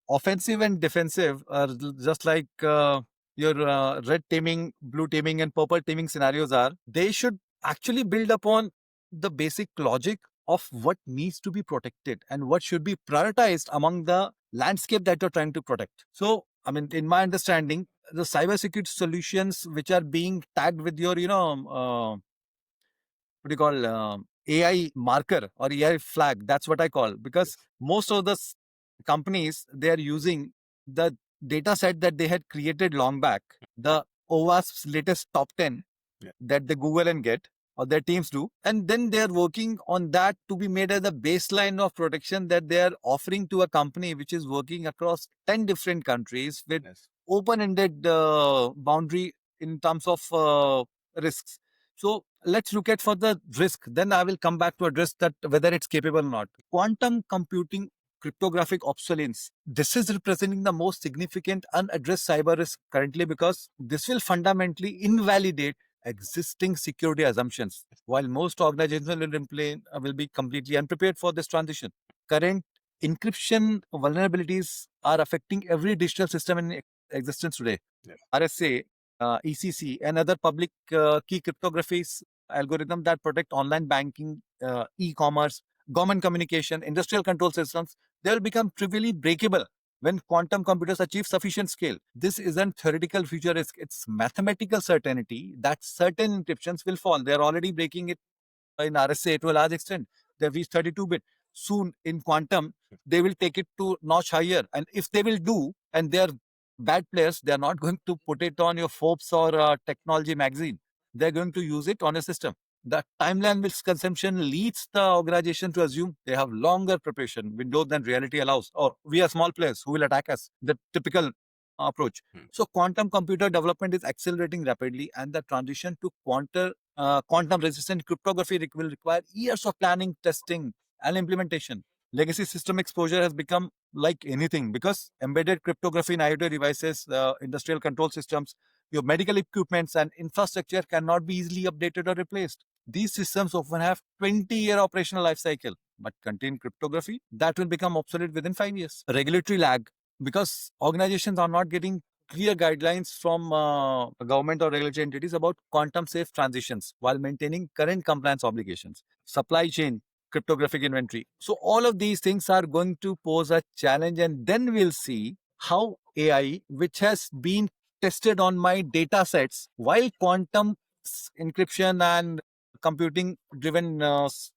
offensive and defensive are just like your red teaming, blue teaming, and purple teaming scenarios are. They should actually build upon the basic logic of what needs to be protected and what should be prioritized among the landscape that you're trying to protect. So, I mean, in my understanding, the cybersecurity solutions which are being tagged with your, what do you call AI marker or AI flag? That's what I call, because most of the companies, they are using the data set that they had created long back, the OWASP's latest top 10 that they Google and get, or their teams do. And then they are working on that to be made as a baseline of protection that they are offering to a company which is working across 10 different countries with open-ended boundary in terms of risks. So let's look at for the risk. Then I will come back to address that whether it's capable or not. Quantum computing cryptographic obsolescence. This is representing the most significant unaddressed cyber risk currently, because this will fundamentally invalidate existing security assumptions, while most organizations will be completely unprepared for this transition. Current encryption vulnerabilities are affecting every digital system in existence today. RSA, ECC, and other public key cryptographies algorithm that protect online banking, e-commerce, government communication, industrial control systems, they will become trivially breakable when quantum computers achieve sufficient scale. This isn't theoretical future risk, it's mathematical certainty that certain encryptions will fall. They're already breaking it in RSA to a large extent. They've reached 32-bit. Soon in quantum, they will take it to notch higher. And if they will do, and they're bad players, they're not going to put it on your Forbes or technology magazine. They're going to use it on a system. The timeline which consumption leads the organization to assume they have longer preparation windows than reality allows. Or we are small players who will attack us. The typical approach. So quantum computer development is accelerating rapidly, and the transition to quantum resistant cryptography will require years of planning, testing, and implementation. Legacy system exposure has become like anything because embedded cryptography in IoT devices, industrial control systems, your medical equipments, and infrastructure cannot be easily updated or replaced. These systems often have 20-year operational life cycle, but contain cryptography that will become obsolete within 5 years. Regulatory lag, because organizations are not getting clear guidelines from government or regulatory entities about quantum safe transitions while maintaining current compliance obligations. Supply chain, cryptographic inventory. So all of these things are going to pose a challenge, and then we'll see how AI, which has been tested on my data sets, while quantum encryption and computing driven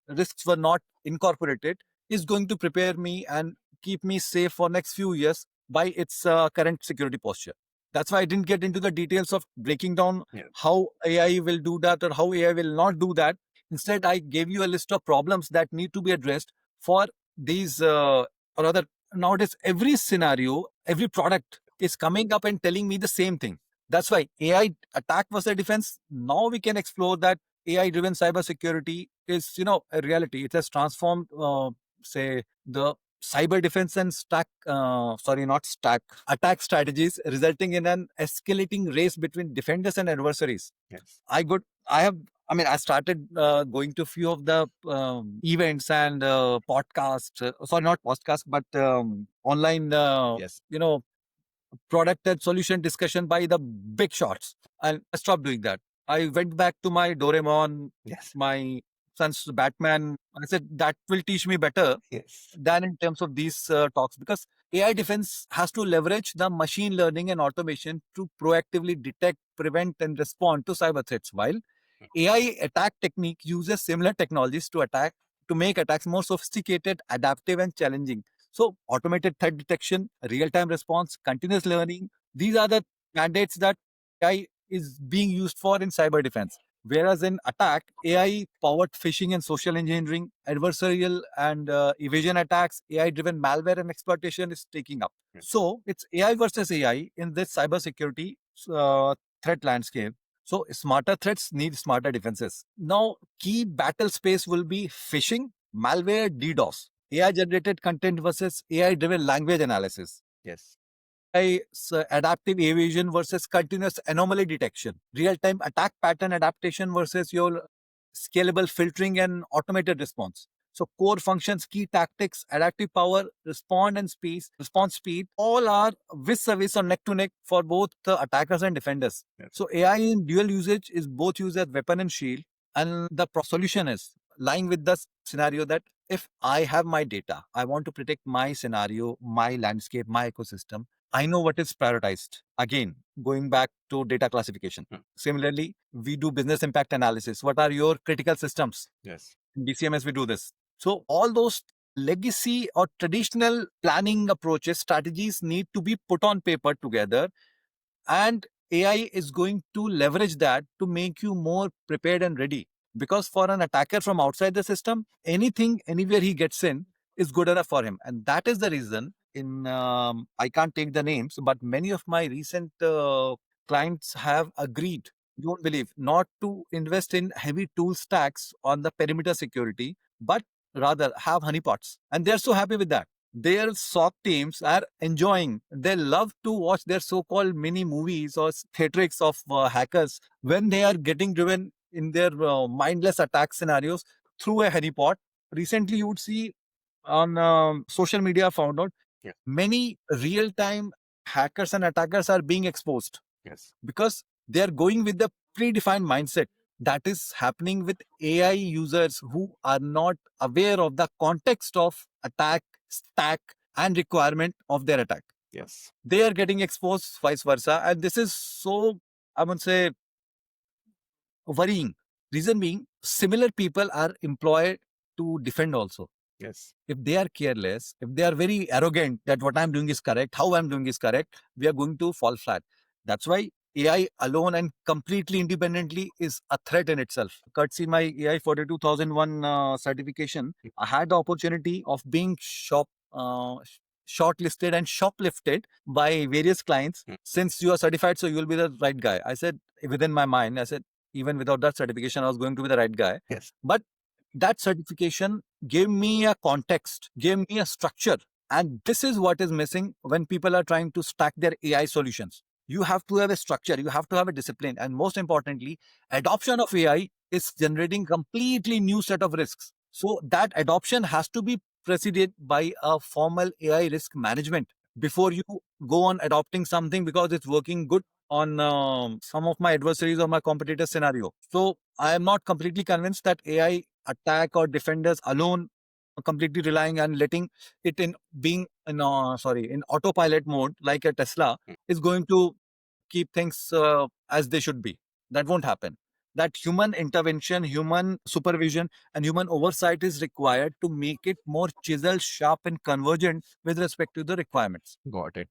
risks were not incorporated, is going to prepare me and keep me safe for next few years by its current security posture. That's why I didn't get into the details of breaking down how AI will do that or how AI will not do that. Instead, I gave you a list of problems that need to be addressed for these, or rather, nowadays, every scenario, every product is coming up and telling me the same thing. That's why AI attack versus defense. Now we can explore that AI-driven cybersecurity is, a reality. It has transformed, say, the cyber defense and attack strategies, resulting in an escalating race between defenders and adversaries. I started going to a few of the events and podcasts. Sorry, not podcasts, but online, product and solution discussion by the big shots. And I stopped doing that. I went back to my Doraemon, my son's Batman. I said that will teach me better than in terms of these talks, because AI defense has to leverage the machine learning and automation to proactively detect, prevent, and respond to cyber threats. While AI attack technique uses similar technologies to make attacks more sophisticated, adaptive, and challenging. So, automated threat detection, real-time response, continuous learning, these are the mandates that AI is being used for in cyber defense. Whereas in attack, AI-powered phishing and social engineering, adversarial and evasion attacks, AI-driven malware and exploitation is taking up. So, it's AI versus AI in this cybersecurity threat landscape. So smarter threats need smarter defenses. Now, key battle space will be phishing, malware, DDoS, AI generated content versus AI driven language analysis. Adaptive evasion versus continuous anomaly detection, real time attack pattern adaptation versus your scalable filtering and automated response. So core functions, key tactics, adaptive power, response speed, all are vis a vis or neck to neck for both the attackers and defenders. So AI in dual usage is both used as weapon and shield. And the solution is lying with the scenario that if I have my data, I want to protect my scenario, my landscape, my ecosystem. I know what is prioritized. Again, going back to data classification. Similarly, we do business impact analysis. What are your critical systems? In BCMS, we do this. So all those legacy or traditional planning approaches, strategies need to be put on paper together, and AI is going to leverage that to make you more prepared and ready. Because for an attacker from outside the system, anything, anywhere he gets in is good enough for him. And that is the reason I can't take the names, but many of my recent clients have agreed, you won't believe, not to invest in heavy tool stacks on the perimeter security, but rather have honeypots. And they're so happy with that. Their SOC teams are enjoying. They love to watch their so-called mini movies or theatrics of hackers when they are getting driven in their mindless attack scenarios through a honeypot. Recently, you would see on social media found out Yes. many real-time hackers and attackers are being exposed Yes. because they are going with the predefined mindset that is happening with AI users who are not aware of the context of attack, stack, and requirement of their attack. Yes. They are getting exposed, vice versa. And this is so, I would say, worrying. Reason being, similar people are employed to defend also. Yes. If they are careless, if they are very arrogant that what I'm doing is correct, how I'm doing is correct, we are going to fall flat. That's why AI alone and completely independently is a threat in itself. Courtesy my AI 42001 certification, I had the opportunity of being shortlisted and shoplifted by various clients. Since you are certified, so you will be the right guy. I said within my mind, I said even without that certification, I was going to be the right guy. Yes. But that certification gave me a context, gave me a structure. And this is what is missing when people are trying to stack their AI solutions. You have to have a structure, you have to have a discipline. And most importantly, adoption of AI is generating completely new set of risks. So that adoption has to be preceded by a formal AI risk management before you go on adopting something because it's working good on some of my adversaries or my competitor scenario. So I am not completely convinced that AI attack or defenders alone completely relying and letting it in being in autopilot mode like a Tesla is going to keep things as they should be. That won't happen. That human intervention, human supervision, and human oversight is required to make it more chiseled, sharp, and convergent with respect to the requirements. Got it.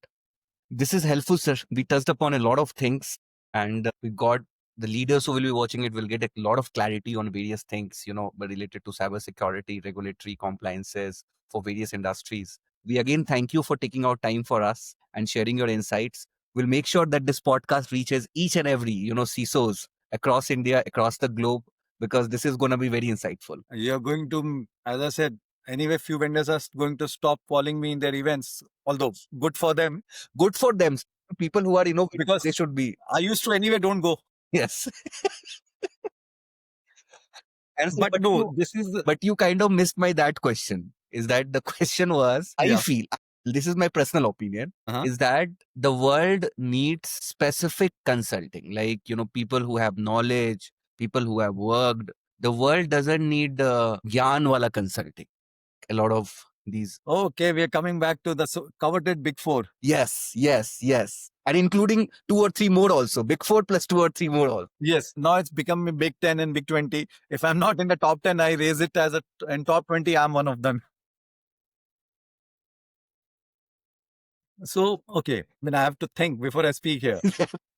This is helpful, sir. We touched upon a lot of things, and we got the leaders who will be watching it will get a lot of clarity on various things, but related to cybersecurity, regulatory compliances for various industries. We again thank you for taking out time for us and sharing your insights. We'll make sure that this podcast reaches each and every, CISOs across India, across the globe, because this is going to be very insightful. You're going to, as I said, anyway, few vendors are going to stop calling me in their events, although good for them. Good for them. People who are innovative, Because they should be. I used to anyway don't go. Yes. And so, But no, this is but you kind of missed my that question. Is that the question was, I Yeah. feel, this is my personal opinion, Uh-huh. is that the world needs specific consulting, like, people who have knowledge, people who have worked. The world doesn't need Gyan wala consulting. A lot of these. Okay, we are coming back to the coveted big four. Yes, yes, yes. And including 2 or 3 more also. Big Four plus 2 or 3 more also. Yes, now it's become a Big 10 and Big 20. If I'm not in the top 10, I raise it as in top 20, I'm one of them. So, okay, then I have to think before I speak here.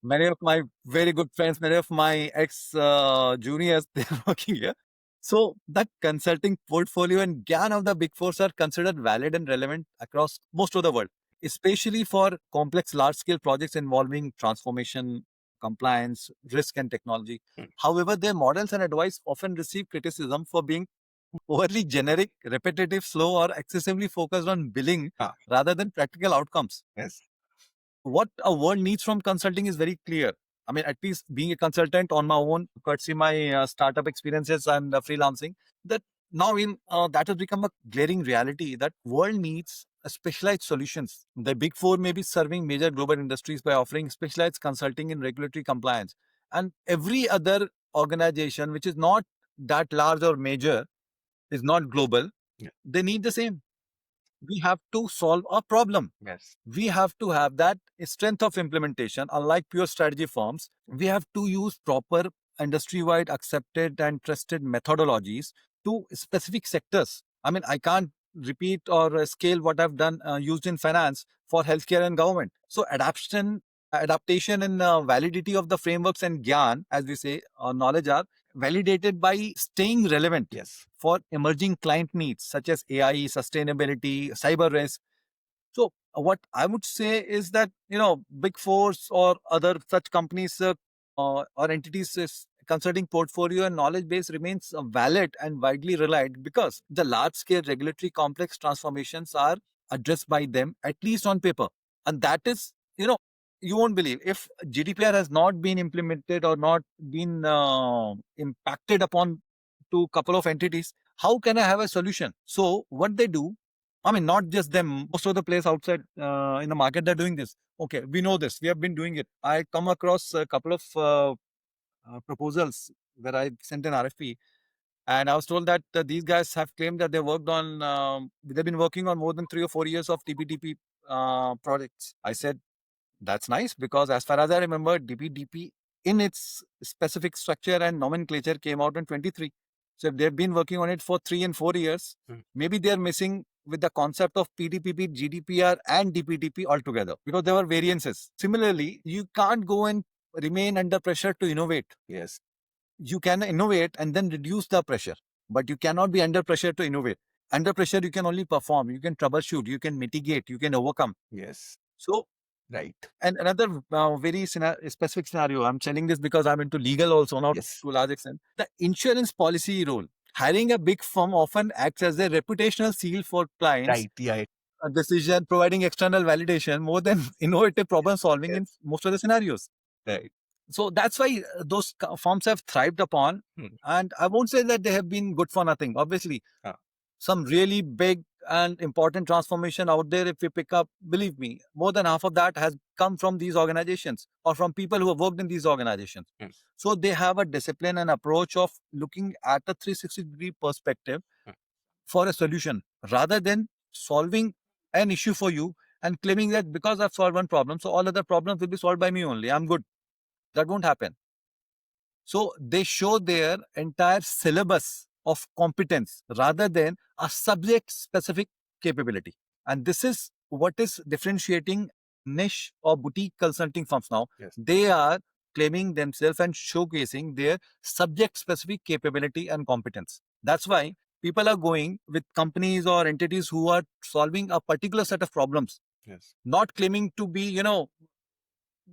Many of my very good friends, many of my ex juniors, they're working here. So that consulting portfolio and GAN of the Big Fours are considered valid and relevant across most of the world, especially for complex large-scale projects involving transformation, compliance, risk, and technology. However, their models and advice often receive criticism for being overly generic, repetitive, slow, or excessively focused on billing rather than practical outcomes. Yes. What a world needs from consulting is very clear. I mean, at least being a consultant on my own, courtesy my startup experiences and freelancing, that now in that has become a glaring reality that world needs specialized solutions. The Big Four may be serving major global industries by offering specialized consulting in regulatory compliance, and every other organization which is not that large or major is not global. Yeah. They need the same. We have to solve a problem. Yes. We have to have that strength of implementation. Unlike pure strategy firms, we have to use proper industry-wide accepted and trusted methodologies to specific sectors. I mean, I can't repeat or scale what I've done used in finance for healthcare and government. So adaptation and validity of the frameworks and gyan, as we say, knowledge are validated by staying relevant Yes. for emerging client needs such as AI, sustainability, cyber risk. So what I would say is that, Big Fours or other such companies or entities consulting portfolio and knowledge base remains valid and widely relied because the large scale regulatory complex transformations are addressed by them, at least on paper. And that is, you won't believe if GDPR has not been implemented or not been impacted upon to couple of entities, how can I have a solution? So what they do, I mean, not just them, most of the players outside in the market, they're doing this. Okay, we know this. We have been doing it. I come across a couple of proposals where I sent an RFP, and I was told that these guys have claimed that they worked on, they've been working on more than 3 or 4 years of DPDP projects. I said, that's nice, because as far as I remember, DPDP in its specific structure and nomenclature came out in 23. So if they've been working on it for 3 and 4 years, maybe they're missing with the concept of PDPP, GDPR, and DPDP altogether, because there were variances. Similarly, you can't go and remain under pressure to innovate. Yes. You can innovate and then reduce the pressure, but you cannot be under pressure to innovate. Under pressure, you can only perform, you can troubleshoot, you can mitigate, you can overcome. Yes. So, Right. and another very specific scenario, I'm telling this because I'm into legal also, not Yes. to a large extent. The insurance policy role. Hiring a big firm often acts as a reputational seal for clients. Right. Yeah. A decision, providing external validation more than innovative problem solving in Yes. most of the scenarios. Right. So that's why those firms have thrived upon. And I won't say that they have been good for nothing. Obviously, some really big and important transformation out there, if we pick up, believe me, more than half of that has come from these organizations or from people who have worked in these organizations. So they have a discipline and approach of looking at a 360-degree perspective for a solution, rather than solving an issue for you and claiming that because I've solved one problem, so all other problems will be solved by me only. I'm good. That won't happen. So they show their entire syllabus of competence rather than a subject specific capability. And this is what is differentiating niche or boutique consulting firms now. Yes. They are claiming themselves and showcasing their subject specific capability and competence. That's why people are going with companies or entities who are solving a particular set of problems. Yes. Not claiming to be,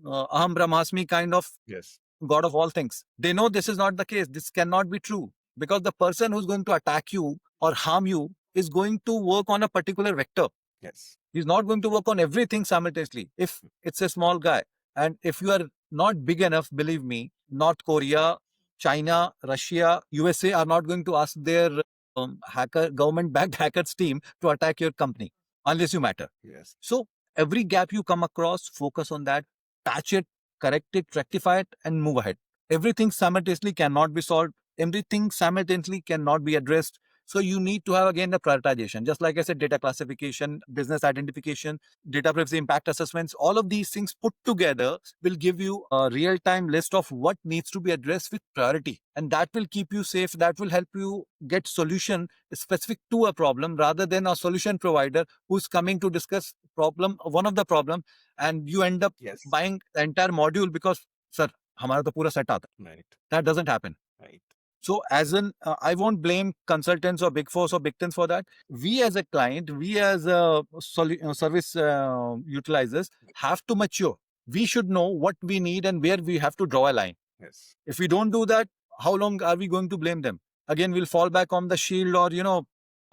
Aham Brahmasmi kind of Yes. God of all things. They know this is not the case. This cannot be true, because the person who's going to attack you or harm you is going to work on a particular vector. Yes. He's not going to work on everything simultaneously. If it's a small guy, and if you are not big enough, believe me, North Korea, China, Russia, USA are not going to ask their government-backed hackers team to attack your company unless you matter. Yes. So every gap you come across, focus on that, patch it, correct it, rectify it, and move ahead. Everything simultaneously cannot be solved. Everything simultaneously cannot be addressed. So you need to have again a prioritization. Just like I said, data classification, business identification, data privacy impact assessments, all of these things put together will give you a real-time list of what needs to be addressed with priority. And that will keep you safe. That will help you get solution specific to a problem rather than a solution provider who's coming to discuss one of the problem, and you end up buying the entire module because, sir, हमारा तो पूरा set आता है. Right. That doesn't happen. Right. So I won't blame consultants or big fours or big tens for that. We as a client, we as service utilizers have to mature. We should know what we need and where we have to draw a line. Yes. If we don't do that, how long are we going to blame them? Again, we'll fall back on the shield or,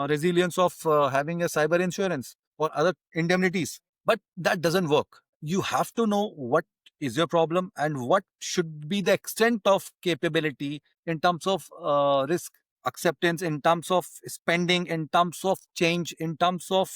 resilience of having a cyber insurance or other indemnities. But that doesn't work. You have to know what is your problem and what should be the extent of capability in terms of risk acceptance, in terms of spending, in terms of change, in terms of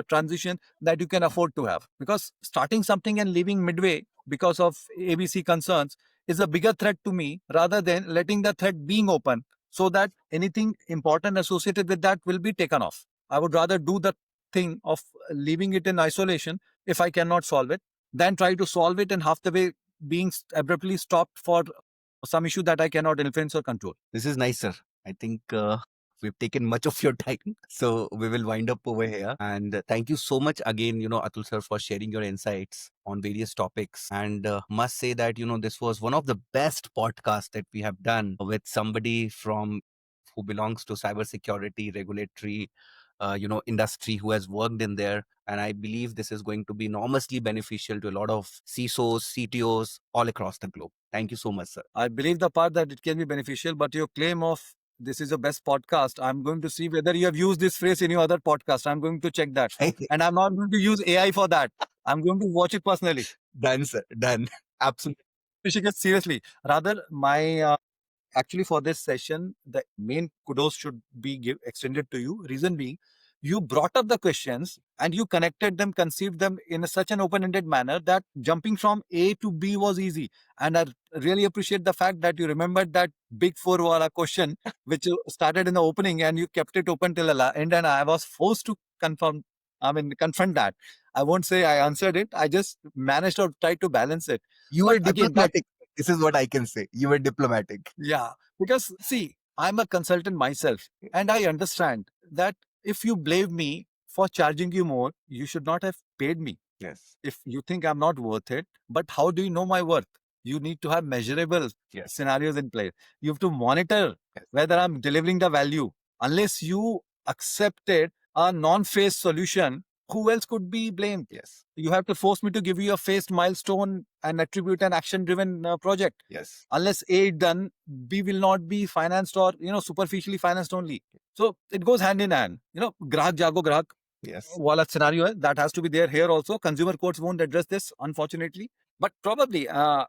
transition that you can afford to have. Because starting something and leaving midway because of ABC concerns is a bigger threat to me rather than letting the threat being open, so that anything important associated with that will be taken off. I would rather do the thing of leaving it in isolation if I cannot solve it, than try to solve it and half the way being abruptly stopped for some issue that I cannot influence or control. This is nice, sir. I think we've taken much of your time, so we will wind up over here. And thank you so much again, Atul sir, for sharing your insights on various topics. And must say that this was one of the best podcasts that we have done with somebody from who belongs to cybersecurity regulatory industry, who has worked in there. And I believe this is going to be enormously beneficial to a lot of CISOs, CTOs all across the globe. Thank you so much, sir. I believe the part that it can be beneficial, but your claim of this is the best podcast, I'm going to see whether you have used this phrase in your other podcast. I'm going to check that. And I'm not going to use AI for that. I'm going to watch it personally. Done, sir. Done. Absolutely. Rishikesh, seriously. Rather, my actually for this session, the main kudos should be extended to you. Reason being, you brought up the questions and you connected them, conceived them in such an open-ended manner that jumping from A to B was easy. And I really appreciate the fact that you remembered that big four wala question, which you started in the opening and you kept it open till the end. And I was forced to confront that. I won't say I answered it. I just managed to try to balance it. You But were again, that diplomatic. This is what I can say. You were diplomatic. yeah, because see, I'm a consultant myself, and I understand that if you blame me for charging you more, you should not have paid me. Yes. If you think I'm not worth it, but how do you know my worth? You need to have measurable Yes. scenarios in place. You have to monitor whether I'm delivering the value. Unless you accepted a non-phased solution, who else could be blamed? Yes. You have to force me to give you a phased milestone and attribute an action-driven project. Yes. Unless A is done, B will not be financed or superficially financed only. So it goes hand in hand. Grahak jago grahak Yes. wala scenario hai, that has to be there here also. Consumer courts won't address this, unfortunately. But probably, one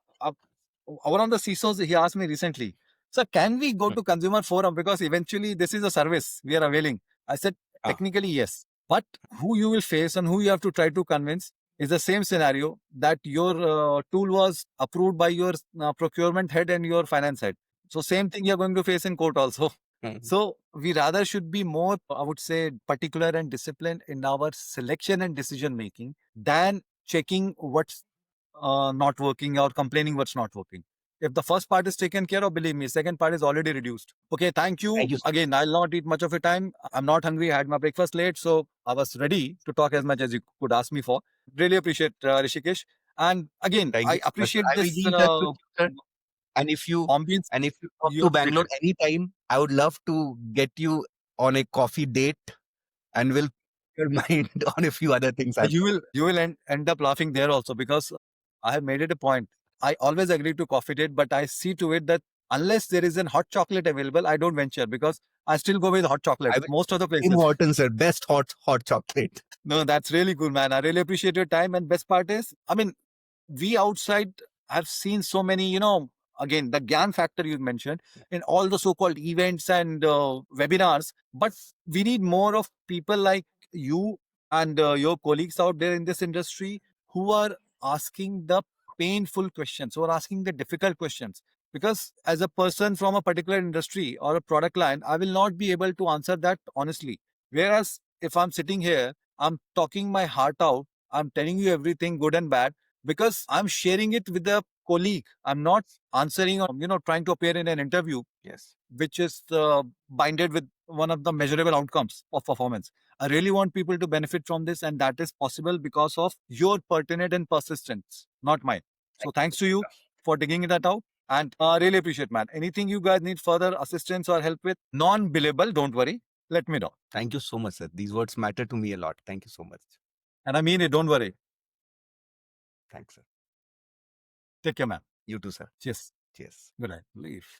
of the CISOs, he asked me recently, sir, can we go to consumer forum? Because eventually this is a service we are availing. I said, technically, yes. But who you will face and who you have to try to convince is the same scenario that your tool was approved by your procurement head and your finance head. So same thing you're going to face in court also. So we rather should be more, I would say, particular and disciplined in our selection and decision making than checking what's not working or complaining what's not working. If the first part is taken care of, believe me, second part is already reduced. Okay, thank you. Thank you. Again, I'll not eat much of your time. I'm not hungry. I had my breakfast late, so I was ready to talk as much as you could ask me for. Really appreciate Rishikesh. And again, Thank you I so much, sir. appreciate I will this be in touch with you, sir. And if you ambience come you to have Bangalore created. anytime, I would love to get you on a coffee date and we'll your mind on a few other things as You will end up laughing there also because I have made it a point. I always agree to coffee date, but I see to it that unless there is a hot chocolate available, I don't venture because I still go with hot chocolate. I will. Most of the Tim places. Hortons, sir. Best hot chocolate. No, that's really good, man. I really appreciate your time. And best part is, I mean, we outside have seen so many, again, the GAN factor you mentioned in all the so-called events and webinars, but we need more of people like you and your colleagues out there in this industry who are asking the painful questions, who are asking the difficult questions. Because as a person from a particular industry or a product line, I will not be able to answer that honestly. Whereas if I'm sitting here, I'm talking my heart out, I'm telling you everything good and bad because I'm sharing it with a colleague. I'm not answering or trying to appear in an interview. Yes. Which is binded with one of the measurable outcomes of performance. I really want people to benefit from this, and that is possible because of your pertinent and persistence, not mine. So thanks to you for digging that out. And really appreciate, man. Anything you guys need further assistance or help with, non-billable, don't worry. Let me know. Thank you so much, sir. These words matter to me a lot. Thank you so much. And I mean it, don't worry. Thanks, sir. Take care, man. You too, sir. Cheers. Cheers. Good night. Leave.